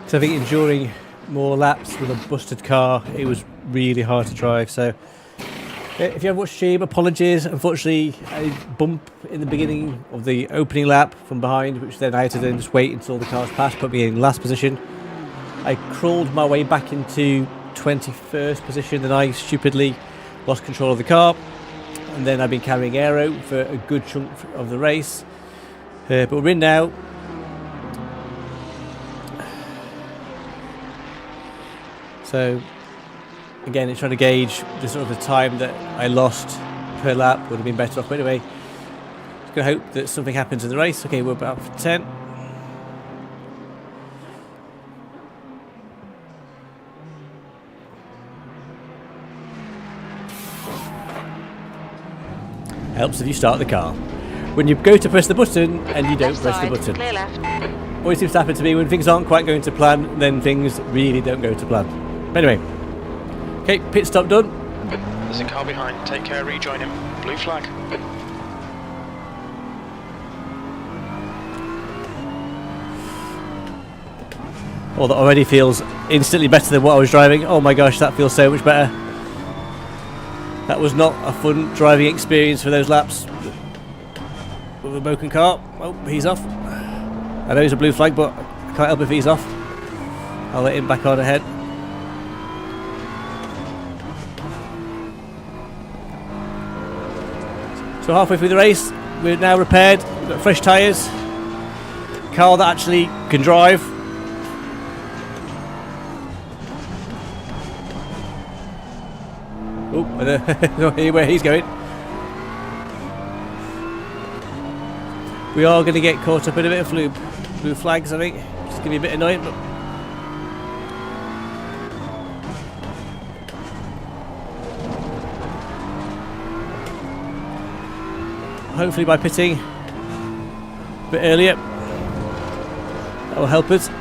So I think enduring more laps with a busted car, it was really hard to drive. So if you haven't watched the stream, apologies. Unfortunately, a bump in the beginning of the opening lap from behind, which then I had to then just wait until the cars passed, put me in last position. I crawled my way back into 21st position, then I stupidly lost control of the car. And then I've been carrying aero for a good chunk of the race. But we're in now. So again, it's trying to gauge the sort of the time that I lost per lap. Would have been better off. But anyway, just going to hope that something happens in the race. Okay, we're about for 10. Helps if you start the car. When you go to press the button and you don't Left press side, the button. clear left. Always seems to happen to me when things aren't quite going to plan, then things really don't go to plan. But anyway, okay, pit stop done. There's a car behind. Take care, rejoin him. Blue flag. Oh, that already feels instantly better than what I was driving. Oh my gosh, that feels so much better. That was not a fun driving experience for those laps with a broken car. Oh, he's off. I know he's a blue flag, but I can't help if he's off. I'll let him back on ahead. So halfway through the race, we're now repaired. We've got fresh tyres. Car that actually can drive. Oh, I don't know where he's going. We are going to get caught up in a bit of blue flags, I think. It's going to be a bit annoying, but hopefully by pitting a bit earlier, that will help us. So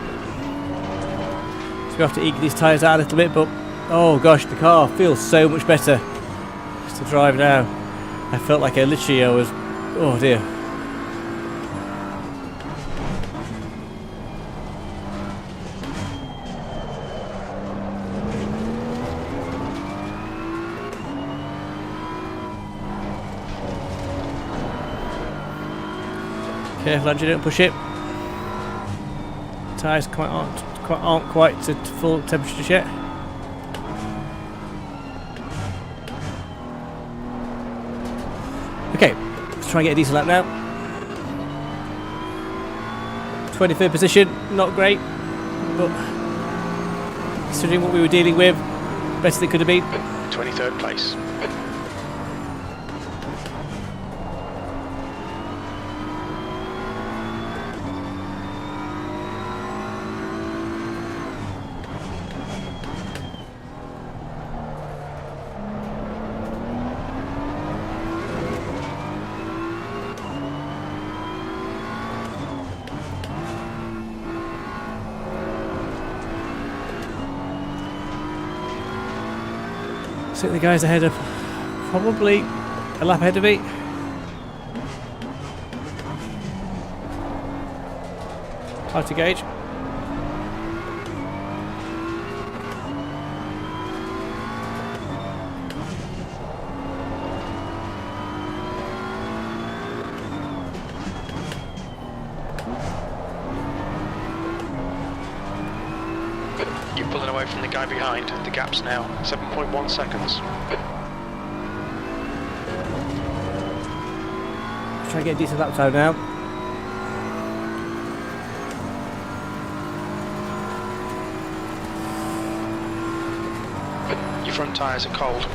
we have to eke these tyres out a little bit, but oh gosh, the car feels so much better just to drive now. I felt like I was, oh dear. Careful, Andrew, don't push it. Tyres aren't quite to full temperature just yet. Okay, let's try and get a decent lap now. 23rd position, not great, but considering what we were dealing with, better than it could have been. 23rd place. I think the guys ahead are probably a lap ahead of me. Hard to gauge. You're pulling away from the guy behind. The gap's now 7.1 seconds. Try and get a decent lap time now. Your front tyres are cold.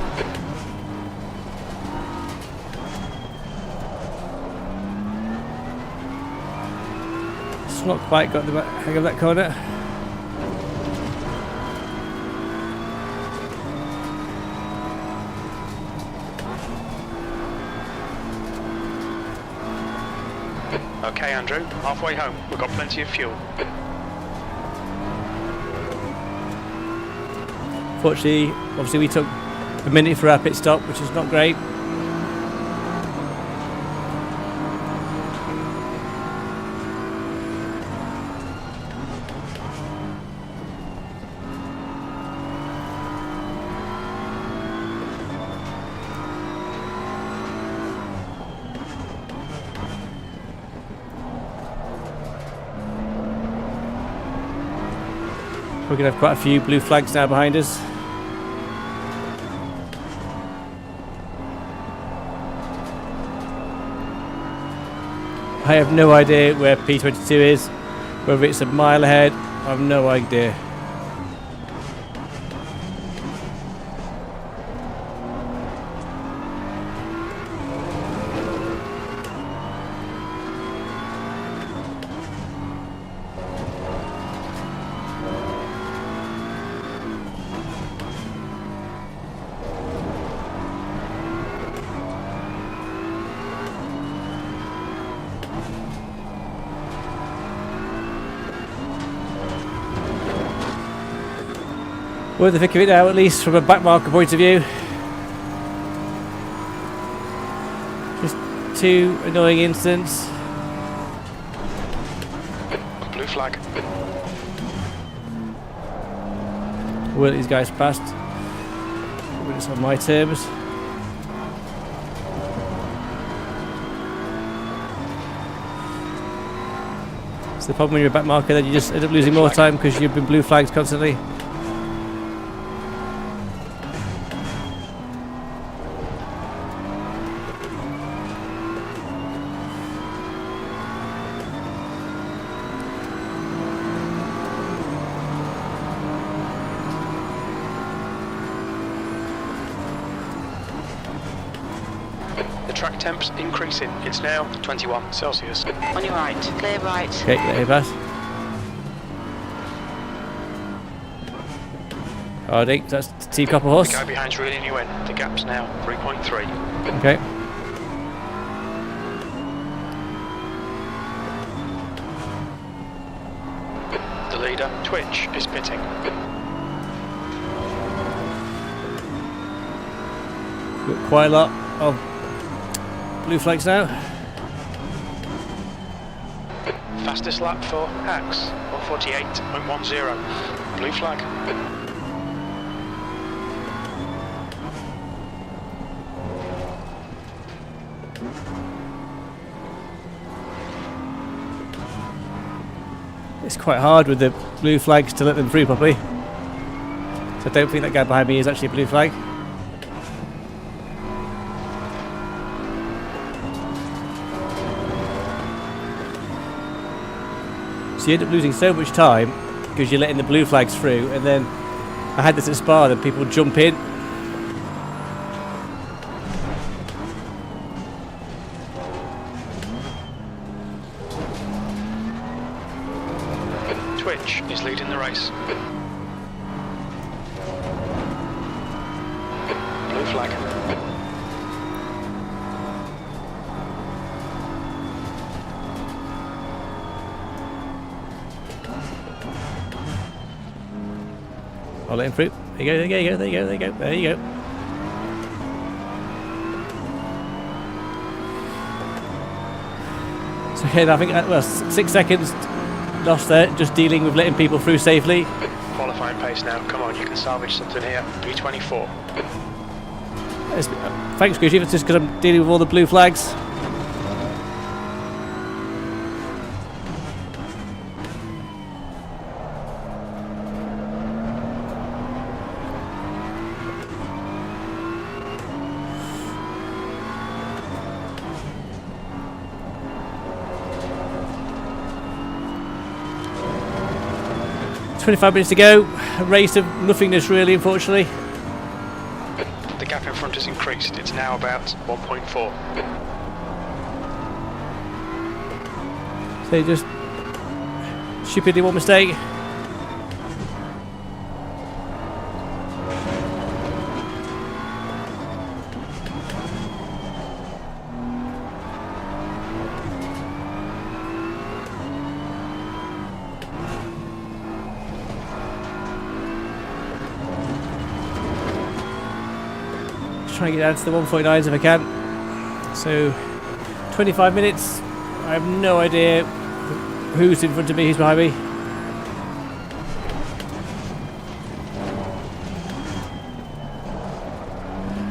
It's not quite got the hang of that corner. Okay, Andrew, halfway home. We've got plenty of fuel. Fortunately, obviously we took a minute for our pit stop, which is not great. We're going to have quite a few blue flags now behind us. I have no idea where P22 is, whether it's a mile ahead, I have no idea. We're in the thick of it now, at least from a back marker point of view. Just 2 annoying incidents. Blue flag. We'll let these guys past. When it's on my terms. It's the problem when you're a back marker, then you just end up losing more time because you've been blue flagged constantly. The track temp's increasing. It's now 21 Celsius. On your right. Clear right. Okay, let me pass. Hardy, that's Team Copper Horse. The guy behind's reeling you in. The gap's now 3.3. Okay. The leader, Twitch, is pitting. Got quite a lot of blue flags now. Fastest lap for Axe, 148.10. Blue flag. It's quite hard with the blue flags to let them through properly. So I don't think that guy behind me is actually a blue flag. So you end up losing so much time because you're letting the blue flags through, and then I had this at Spa and people jump in. Twitch is leading the race. Blue flag. I'll let him through. There you go, there you go, there you go, there you go, there you go. So okay, I think well, 6 seconds lost there, just dealing with letting people through safely. Qualifying pace now. Come on, you can salvage something here. P24. Thanks, Gucci, it's just because I'm dealing with all the blue flags. "25 minutes to go, a race of nothingness really, unfortunately." The gap in front has increased. It's now about 1.4. So just stupidly one mistake. Try and get down to the 1.9s if I can. So 25 minutes. I have no idea who's in front of me, who's behind me.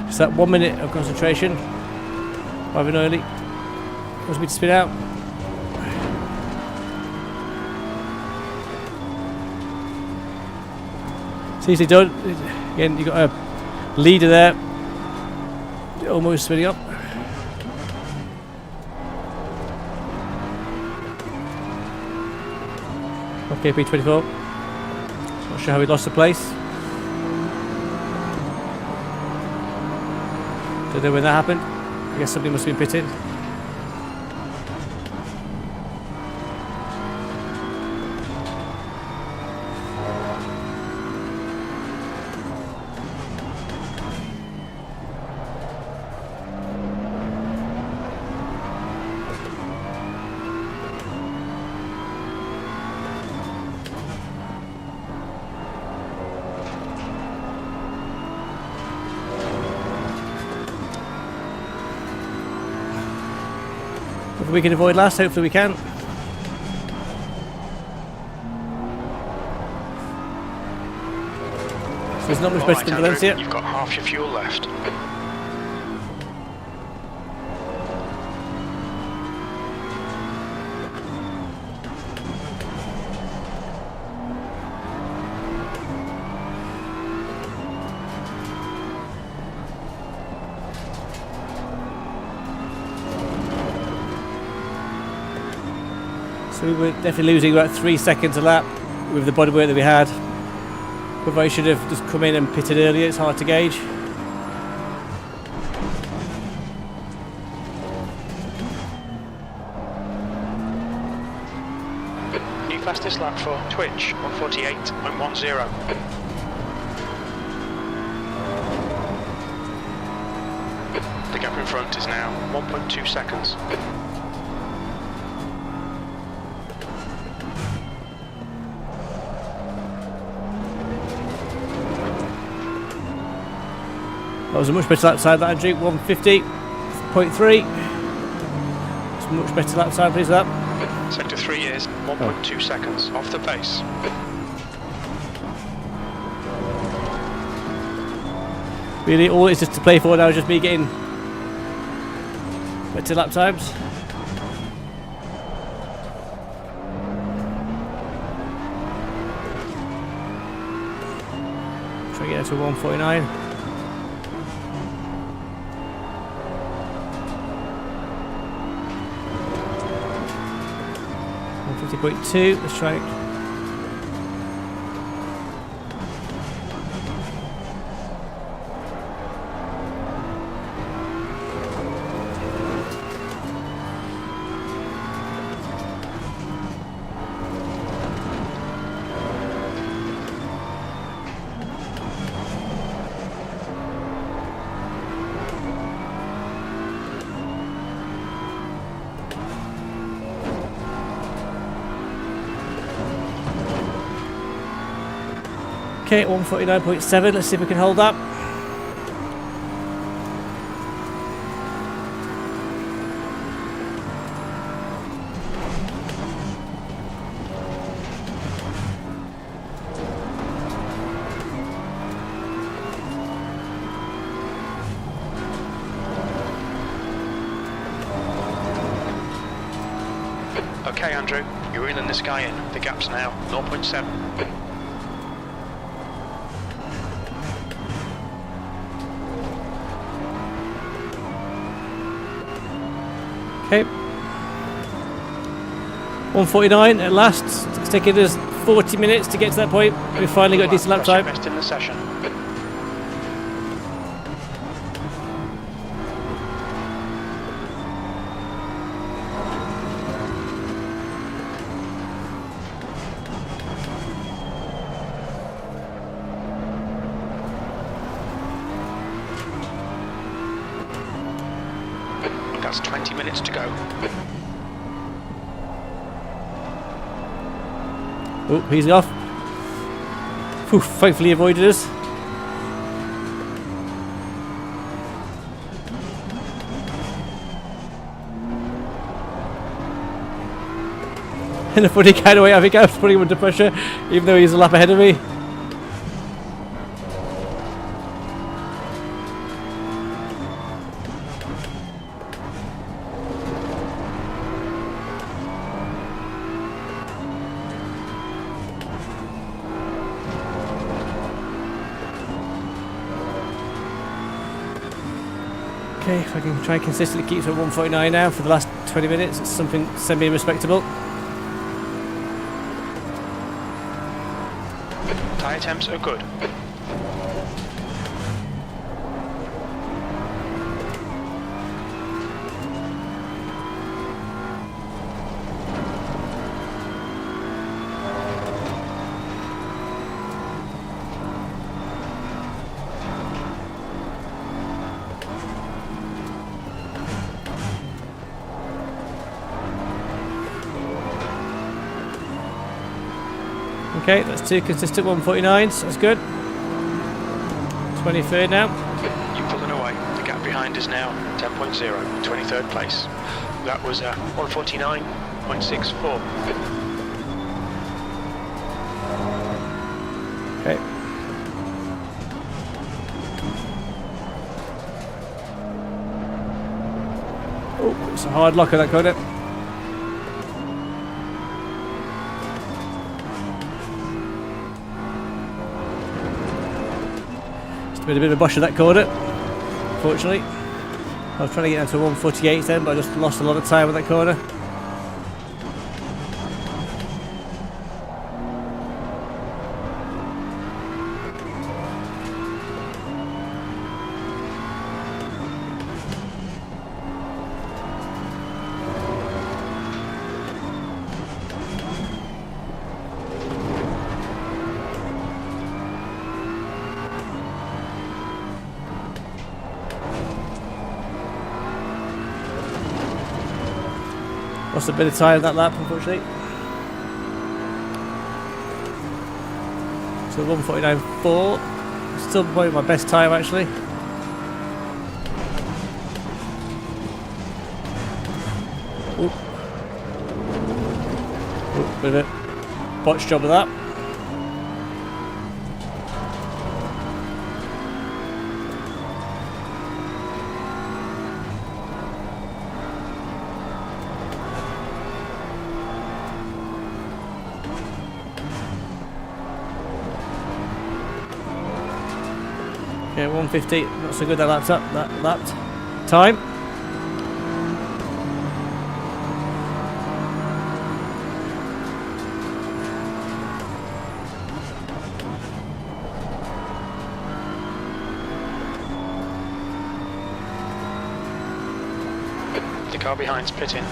Just that 1 minute of concentration. Rather early. Wants me to spin out. It's easily done. Again, you've got a leader there. Almost spinning up. Okay, P24. Not sure how he lost the place. Don't know when that happened. I guess somebody must have been pitted. If we can avoid last, hopefully we can. So there's not much better than Valencia. You've got half your fuel left. So we were definitely losing about 3 seconds a lap with the bodywork that we had. Whether I should have just come in and pitted earlier, it's hard to gauge. New fastest lap for Twitch, 148.10. The gap in front is now 1.2 seconds. That was a much better lap time, that Andrew. 150.3. It's a much better lap time, please. That. Sector 3 is 1.2 seconds off the pace. Really, all it's just to play for now is just me getting better lap times. Try to get to 149. 150.2. Let's try it. Okay, 149.7. Let's see if we can hold that. Okay, Andrew, you're reeling this guy in. The gap's now 0.7. Okay. 149 at last. It's taken us 40 minutes to get to that point. We finally got a decent lap time. Best in the session. That's 20 minutes to go. Oh, he's off. Whew, thankfully avoided us. In a funny kind of way, I think I was putting him under pressure, even though he's a lap ahead of me. Okay, if I can try and consistently keep to 149 now for the last 20 minutes, it's something semi-respectable. Tyre temps are good. Okay, that's 2 consistent 149s, that's good. 23rd now. You're pulling away. The gap behind is now 10.0, 23rd place. That was 149.64. Okay. Oh, it's a hard lock on that corner. Been a bit of a bush of that corner, fortunately. I was trying to get down to 148 then, but I just lost a lot of time with that corner. Lost a bit of time that lap, unfortunately. So 149.4. Still probably my best time, actually. Oop. Oop, bit of a botch job of that. Okay, 150, not so good that lapped up, that lapped. Time. The car behind's pitting.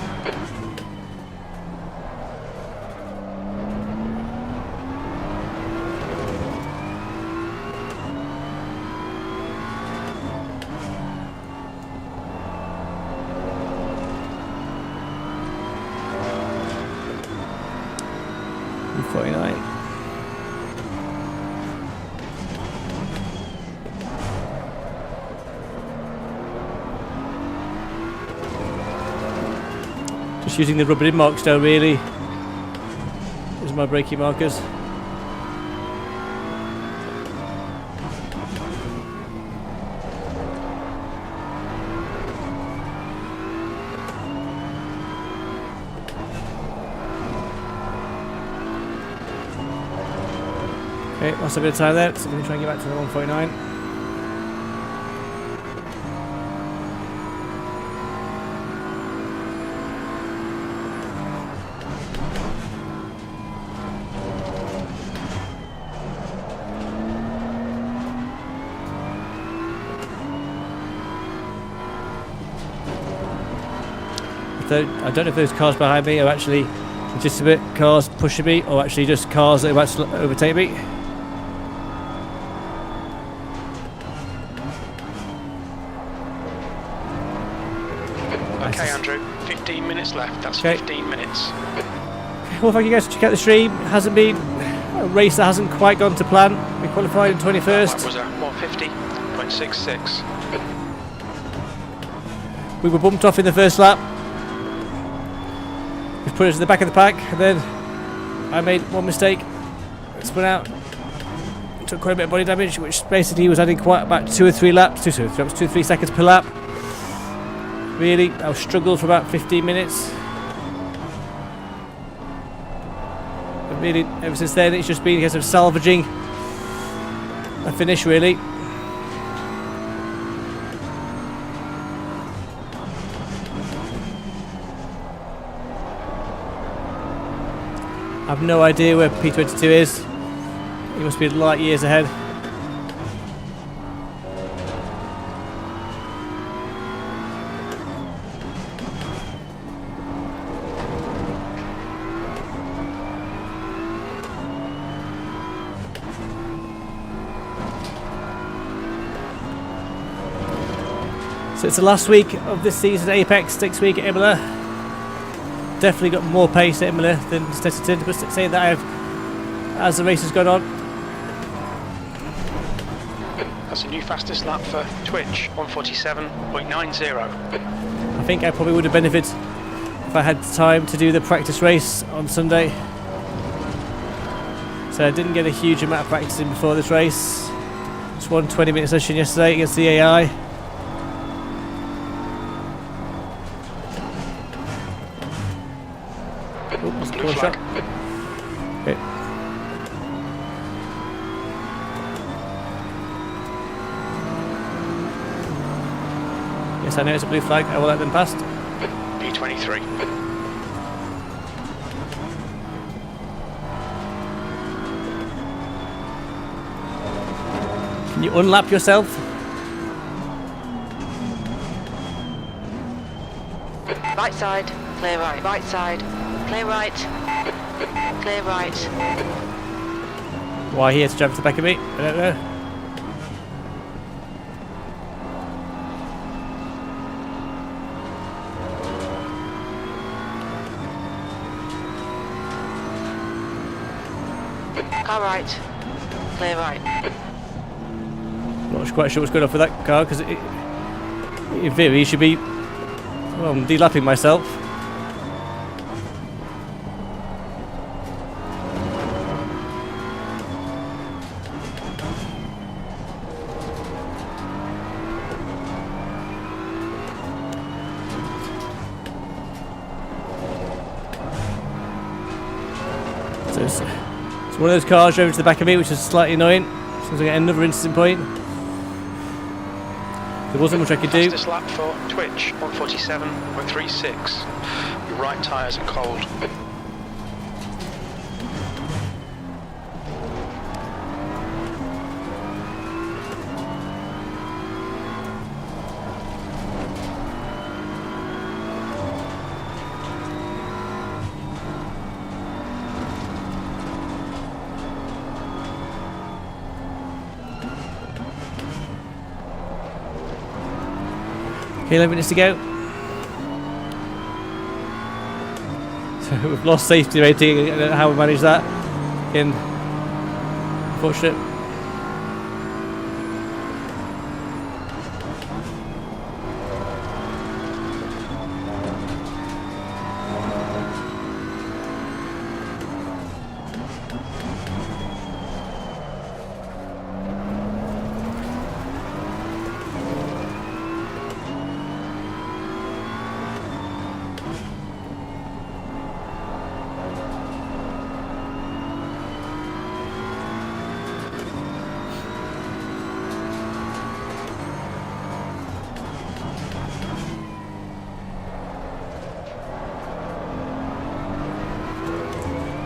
Just using the rubber in marks now, really, as my braking markers. Okay, lost a bit of time there, so I'm going to try and get back to the 149. I don't know if those cars behind me are actually legitimate cars pushing me, or actually just cars that are about to overtake me. Okay, Andrew, 15 minutes left. That's okay. 15 minutes. Well, thank you guys for checking out the stream. It hasn't been a race that hasn't quite gone to plan. We qualified in 21st. That was a 150.66. We were bumped off in the first lap, which put us in the back of the pack, and then I made one mistake, spun out, took quite a bit of body damage, which basically was adding quite about 2 or 3 seconds per lap. Really, I struggled for about 15 minutes. But really, ever since then, it's just been a case of salvaging a finish, really. I've no idea where P22 is. He must be light years ahead. So it's the last week of this season, Apex, next week at Imola. Definitely got more pace at Imola than Snetterton, but saying that as the race has gone on. That's a new fastest lap for Twitch, 147.90. I think I probably would have benefited if I had time to do the practice race on Sunday. So I didn't get a huge amount of practice in before this race. Just one 20-minute session yesterday against the AI. Oops, Blue flag. Okay. Yes, I know it's a blue flag. I will let them past. P23. Can you unlap yourself? Right side, clear right. Right side, clear right. Clear right. Why he has to jump to the back of me? I don't know. Car right. Clear right. Not quite sure what's going on for that car because in theory he should be. Well, I'm de-lapping myself. So it's one of those cars driving to the back of me, which is slightly annoying. As soon as I get another instant point. There wasn't much I could do. Fastest lap for Twitch, 147.36. Your right tyres are cold. Okay, 11 minutes to go. So we've lost safety rating. I don't know how we managed that. Again, unfortunate.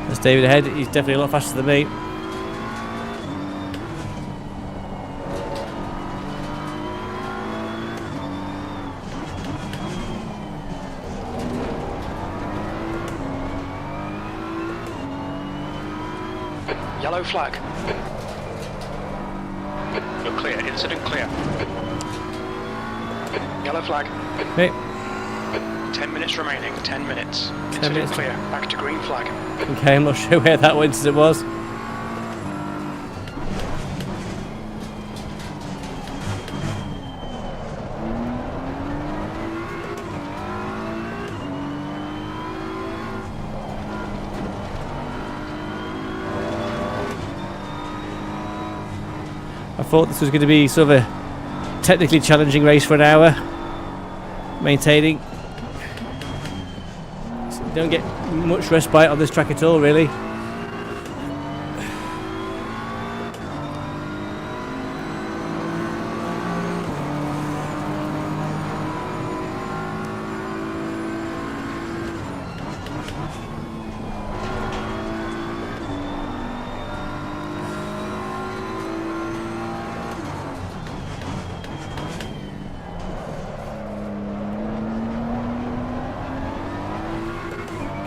There's David ahead. He's definitely a lot faster than me. Yellow flag. You're clear. Incident clear. Yellow flag. Okay. 10 minutes remaining. 10 minutes. 10 Incident minutes. clear. Back to green flag. Okay, I'm not sure where that incident was. I thought this was going to be sort of a technically challenging race for an hour. Maintaining. So you don't get much respite on this track at all, really.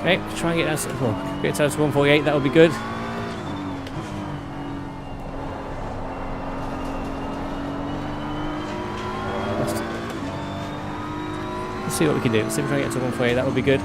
Okay, try and get down to, get down to 148, that would be good. Let's see what we can do. Let's see if we try and get to 148, that would be good.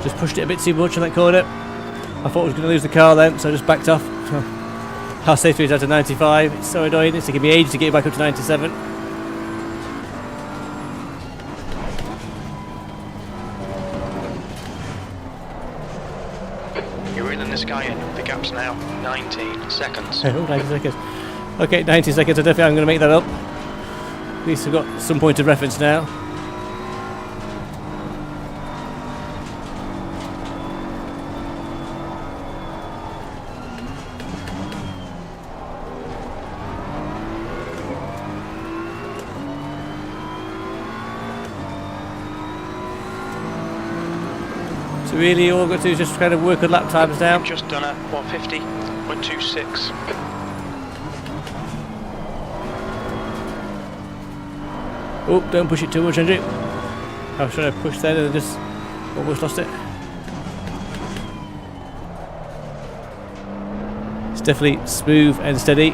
Just pushed it a bit too much on that corner. I thought I was going to lose the car then, so I just backed off. Our safety is down to 95. It's so annoying. It's taking me ages to get back up to 97. You're reeling this guy in. The gap's now 19 seconds. Oh, 90 seconds. Okay, 90 seconds. I definitely am going to make that up. At least we've got some point of reference now. So really all we've got to do is just kind of work on lap times now. You've just done a 150.26. Oh, don't push it too much, Andrew. I was trying to push there and just almost lost it. It's definitely smooth and steady.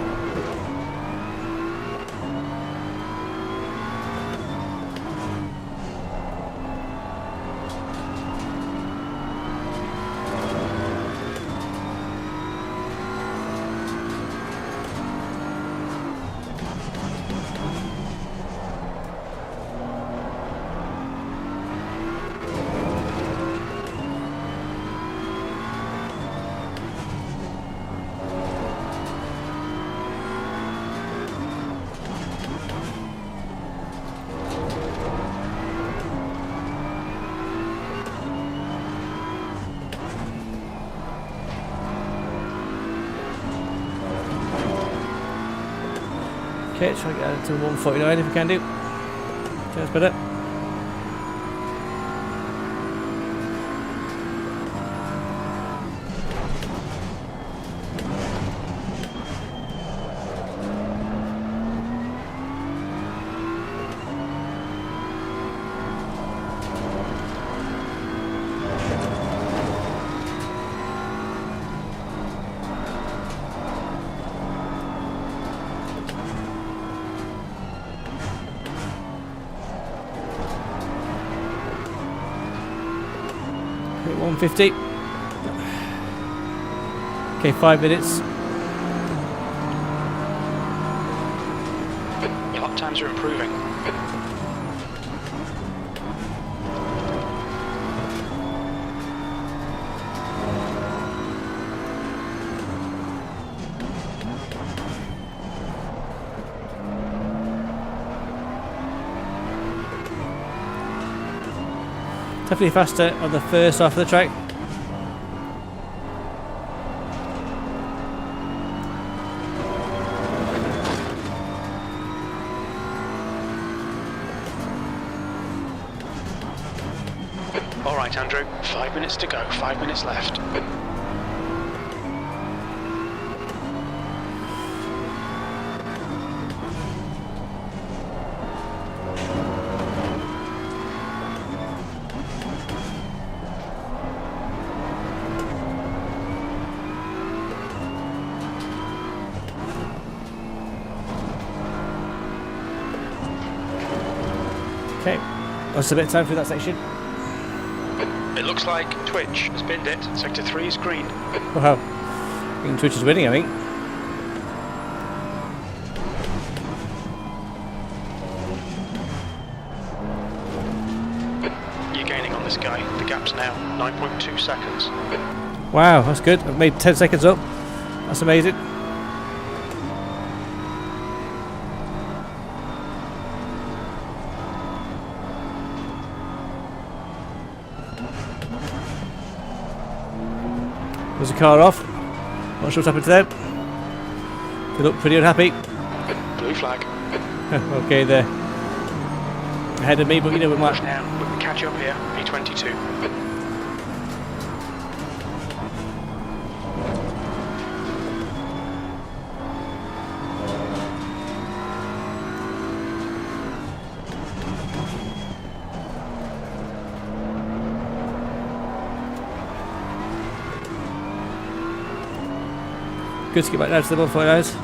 Okay, try to get it to 149 if we can do. That's better. Hit 150. Okay, 5 minutes. Your lap times are improving. Definitely faster on the first half of the track. All right, Andrew, 5 minutes to go, 5 minutes left. Okay, lost a bit of time through that section. It looks like Twitch has binned it. Sector 3 is green. Wow, I think Twitch is winning, I think. You're gaining on this guy. The gap's now 9.2 seconds. Wow, that's good. I've made 10 seconds up. That's amazing. There's a car off. Not sure what's happened to them. They look pretty unhappy. Blue flag. Okay, they're ahead of me, but you know we might. Watch now. We can catch up here. P22. Good to get back down to the 149s.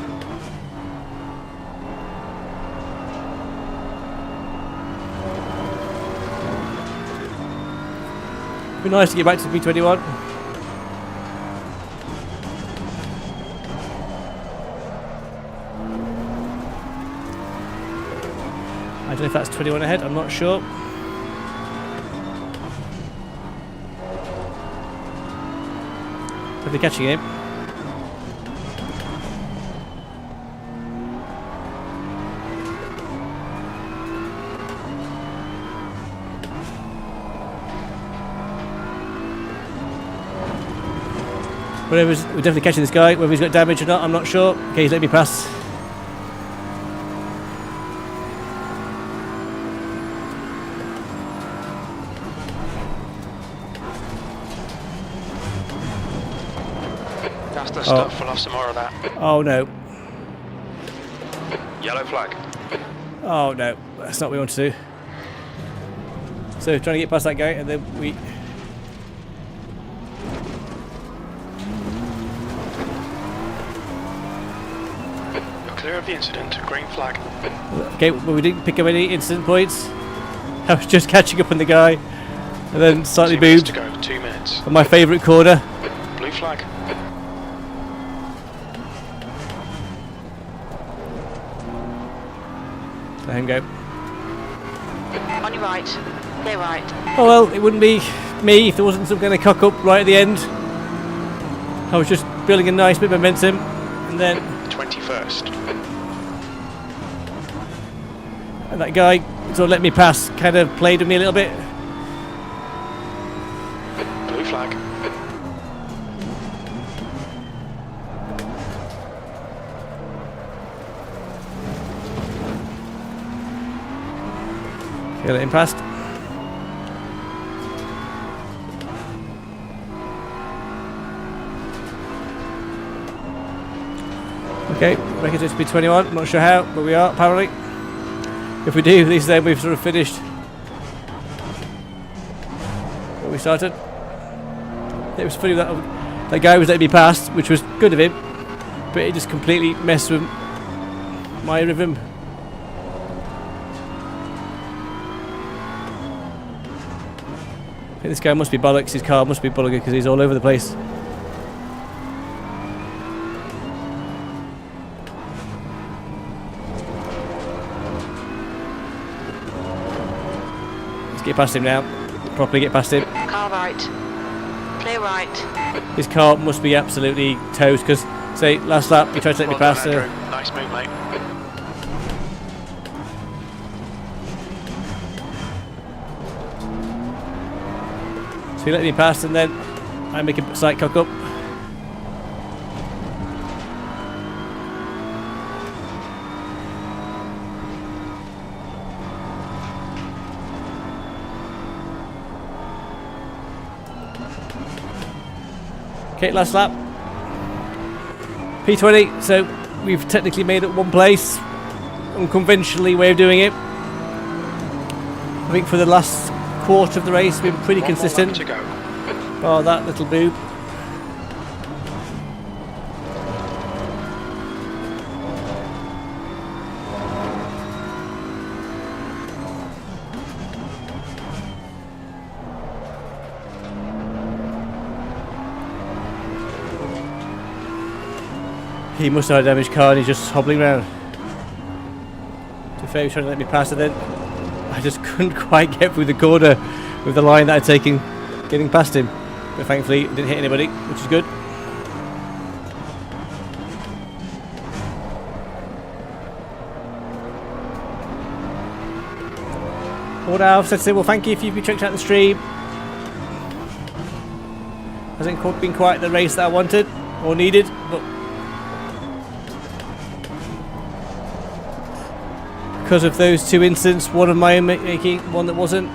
Be nice to get back to the P21. I don't know if that's 21 ahead, I'm not sure. Are they catching him? We're definitely catching this guy. Whether he's got damage or not, I'm not sure. Okay, he's letting me pass. That's the stuff. We'll have some more of that. Oh no. Yellow flag. Oh no. That's not what we want to do. So trying to get past that guy and then we... Clear of the incident. Green flag. Okay, well we didn't pick up any incident points. I was just catching up on the guy and then slightly 2 minutes moved to go. 2 minutes. on my favourite corner. Blue flag. Let him go. On your right. Clear right. Oh well, it wouldn't be me if there wasn't some kind of cock up right at the end. I was just building a nice bit of momentum and then 21st. and that guy sort of let me pass, kind of played with me a little bit. Blue flag. Okay, let him pass. Okay, reckon it's P21, I'm not sure how, but we are apparently. If we do, at least then we've sort of finished what we started. It was funny that guy was letting me pass, which was good of him, but it just completely messed with my rhythm. I think this guy must be bollocks, his car must be bollocks because he's all over the place. Get past him now. Properly get past him. Car right. Clear right. His car must be absolutely toast because, say, last lap he tried to let me Well pass. done, Andrew. Nice move, mate. So he let me pass and then I make a slight cock up. Okay, last lap. P20, so we've technically made it one place. Unconventionally way of doing it. I think for the last quarter of the race we've been pretty One consistent. more lap to go. Oh, that little boob. He must have had a damaged car and he's just hobbling around. To be fair, he was trying to let me pass and then I just couldn't quite get through the corner with the line that I'd taken getting past him. But thankfully it didn't hit anybody, which is good. Well, now I've said to say, well, thank you if you've been checked out the stream. Hasn't been quite the race that I wanted or needed, but because of those two incidents, one of my own making, one that wasn't,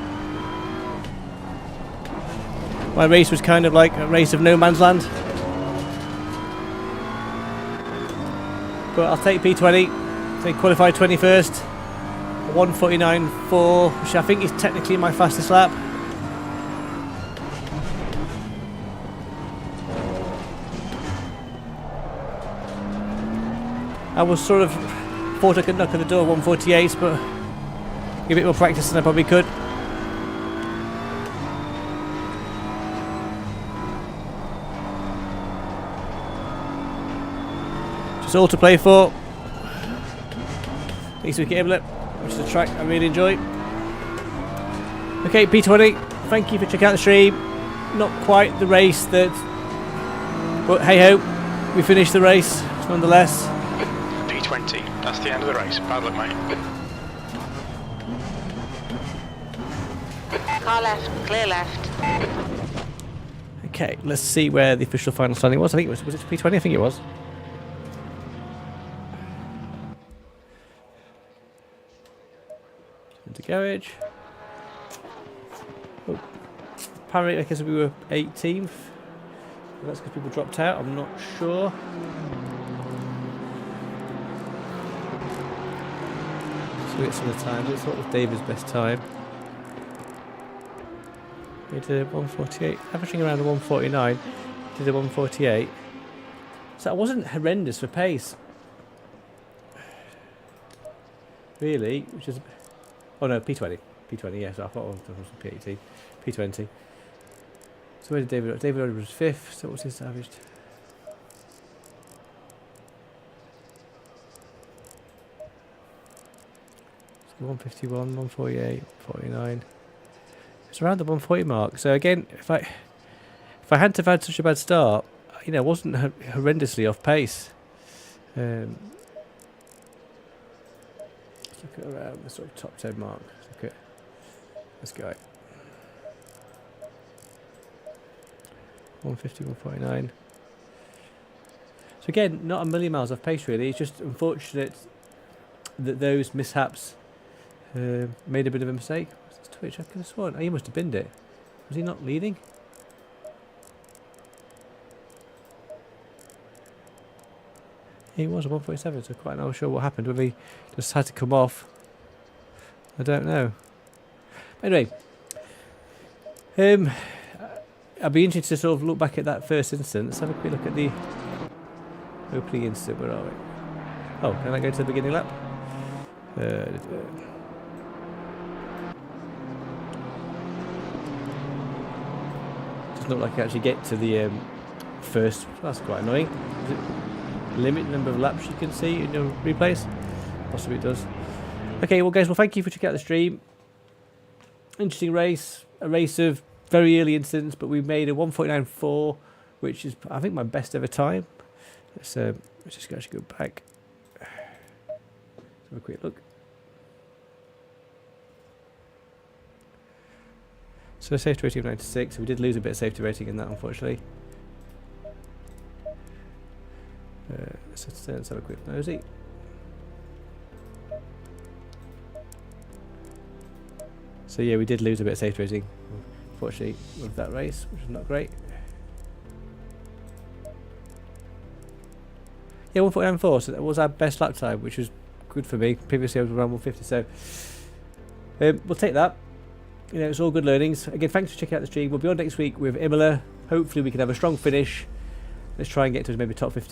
my race was kind of like a race of no man's land. But I'll take P20, take qualified 21st, 1:49.4, which I think is technically my fastest lap. I was sort of thought I could knock on the door 1:48, but give it more practice than I probably could. Just all to play for. East Wicket Inlet, which is a track I really enjoy. Okay, P20, thank you for checking out the stream. Not quite the race that, but hey ho, we finished the race nonetheless. P20, that's the end of the race. Bad luck, mate. Car left, clear left. Okay, let's see where the official final standing was. I think it was it P20? I think it was. Into garage. Oh. Apparently, I guess we were 18th. That's because people dropped out. I'm not sure. So we get some of the time. This what was David's best time. We did a 1:48, averaging around a 1:49. Did a 1:48. So that wasn't horrendous for pace. Really, which is. Oh no, P20. P20, yes, I thought it was P18. P20. So where did David? David was 5th, so what was his averaged? So 151, 148, 49. It's around the 140 mark. So again, if I hadn't have had such a bad start, you know, I wasn't horrendously off pace. Let's look at around the sort of top 10 mark. Let's look at this guy. 150, 149. So again, not a million miles off pace really. It's just unfortunate that those mishaps made a bit of a mistake. What's this Twitch? I could have sworn. Oh, he must have binned it. Was he not leading? He was a 147, so quite not sure what happened. Whether he just had to come off, I don't know. Anyway, I'd be interested to sort of look back at that first incident. Let's have a quick look at the opening incident. Where are we? Oh, can I go to the beginning lap? Doesn't look like I actually get to the first. That's quite annoying. Does it limit the number of laps you can see in your replays? Possibly it does. Okay, well guys, well thank you for checking out the stream. Interesting race. A race of very early incidents, but we made a 1:49.4, which is I think my best ever time. Let's just actually go back. Let's have a quick look. So safety rating of 96. We did lose a bit of safety rating in that, unfortunately. Let's have a quick nosy. So yeah, we did lose a bit of safety rating, unfortunately, with that race, which is not great. Yeah, 1:49.4, so that was our best lap time, which was good for me. Previously I was around 1:50, so we'll take that. You know, it's all good learnings. Again, thanks for checking out the stream. We'll be on next week with Imola. Hopefully we can have a strong finish. Let's try and get to maybe top 15.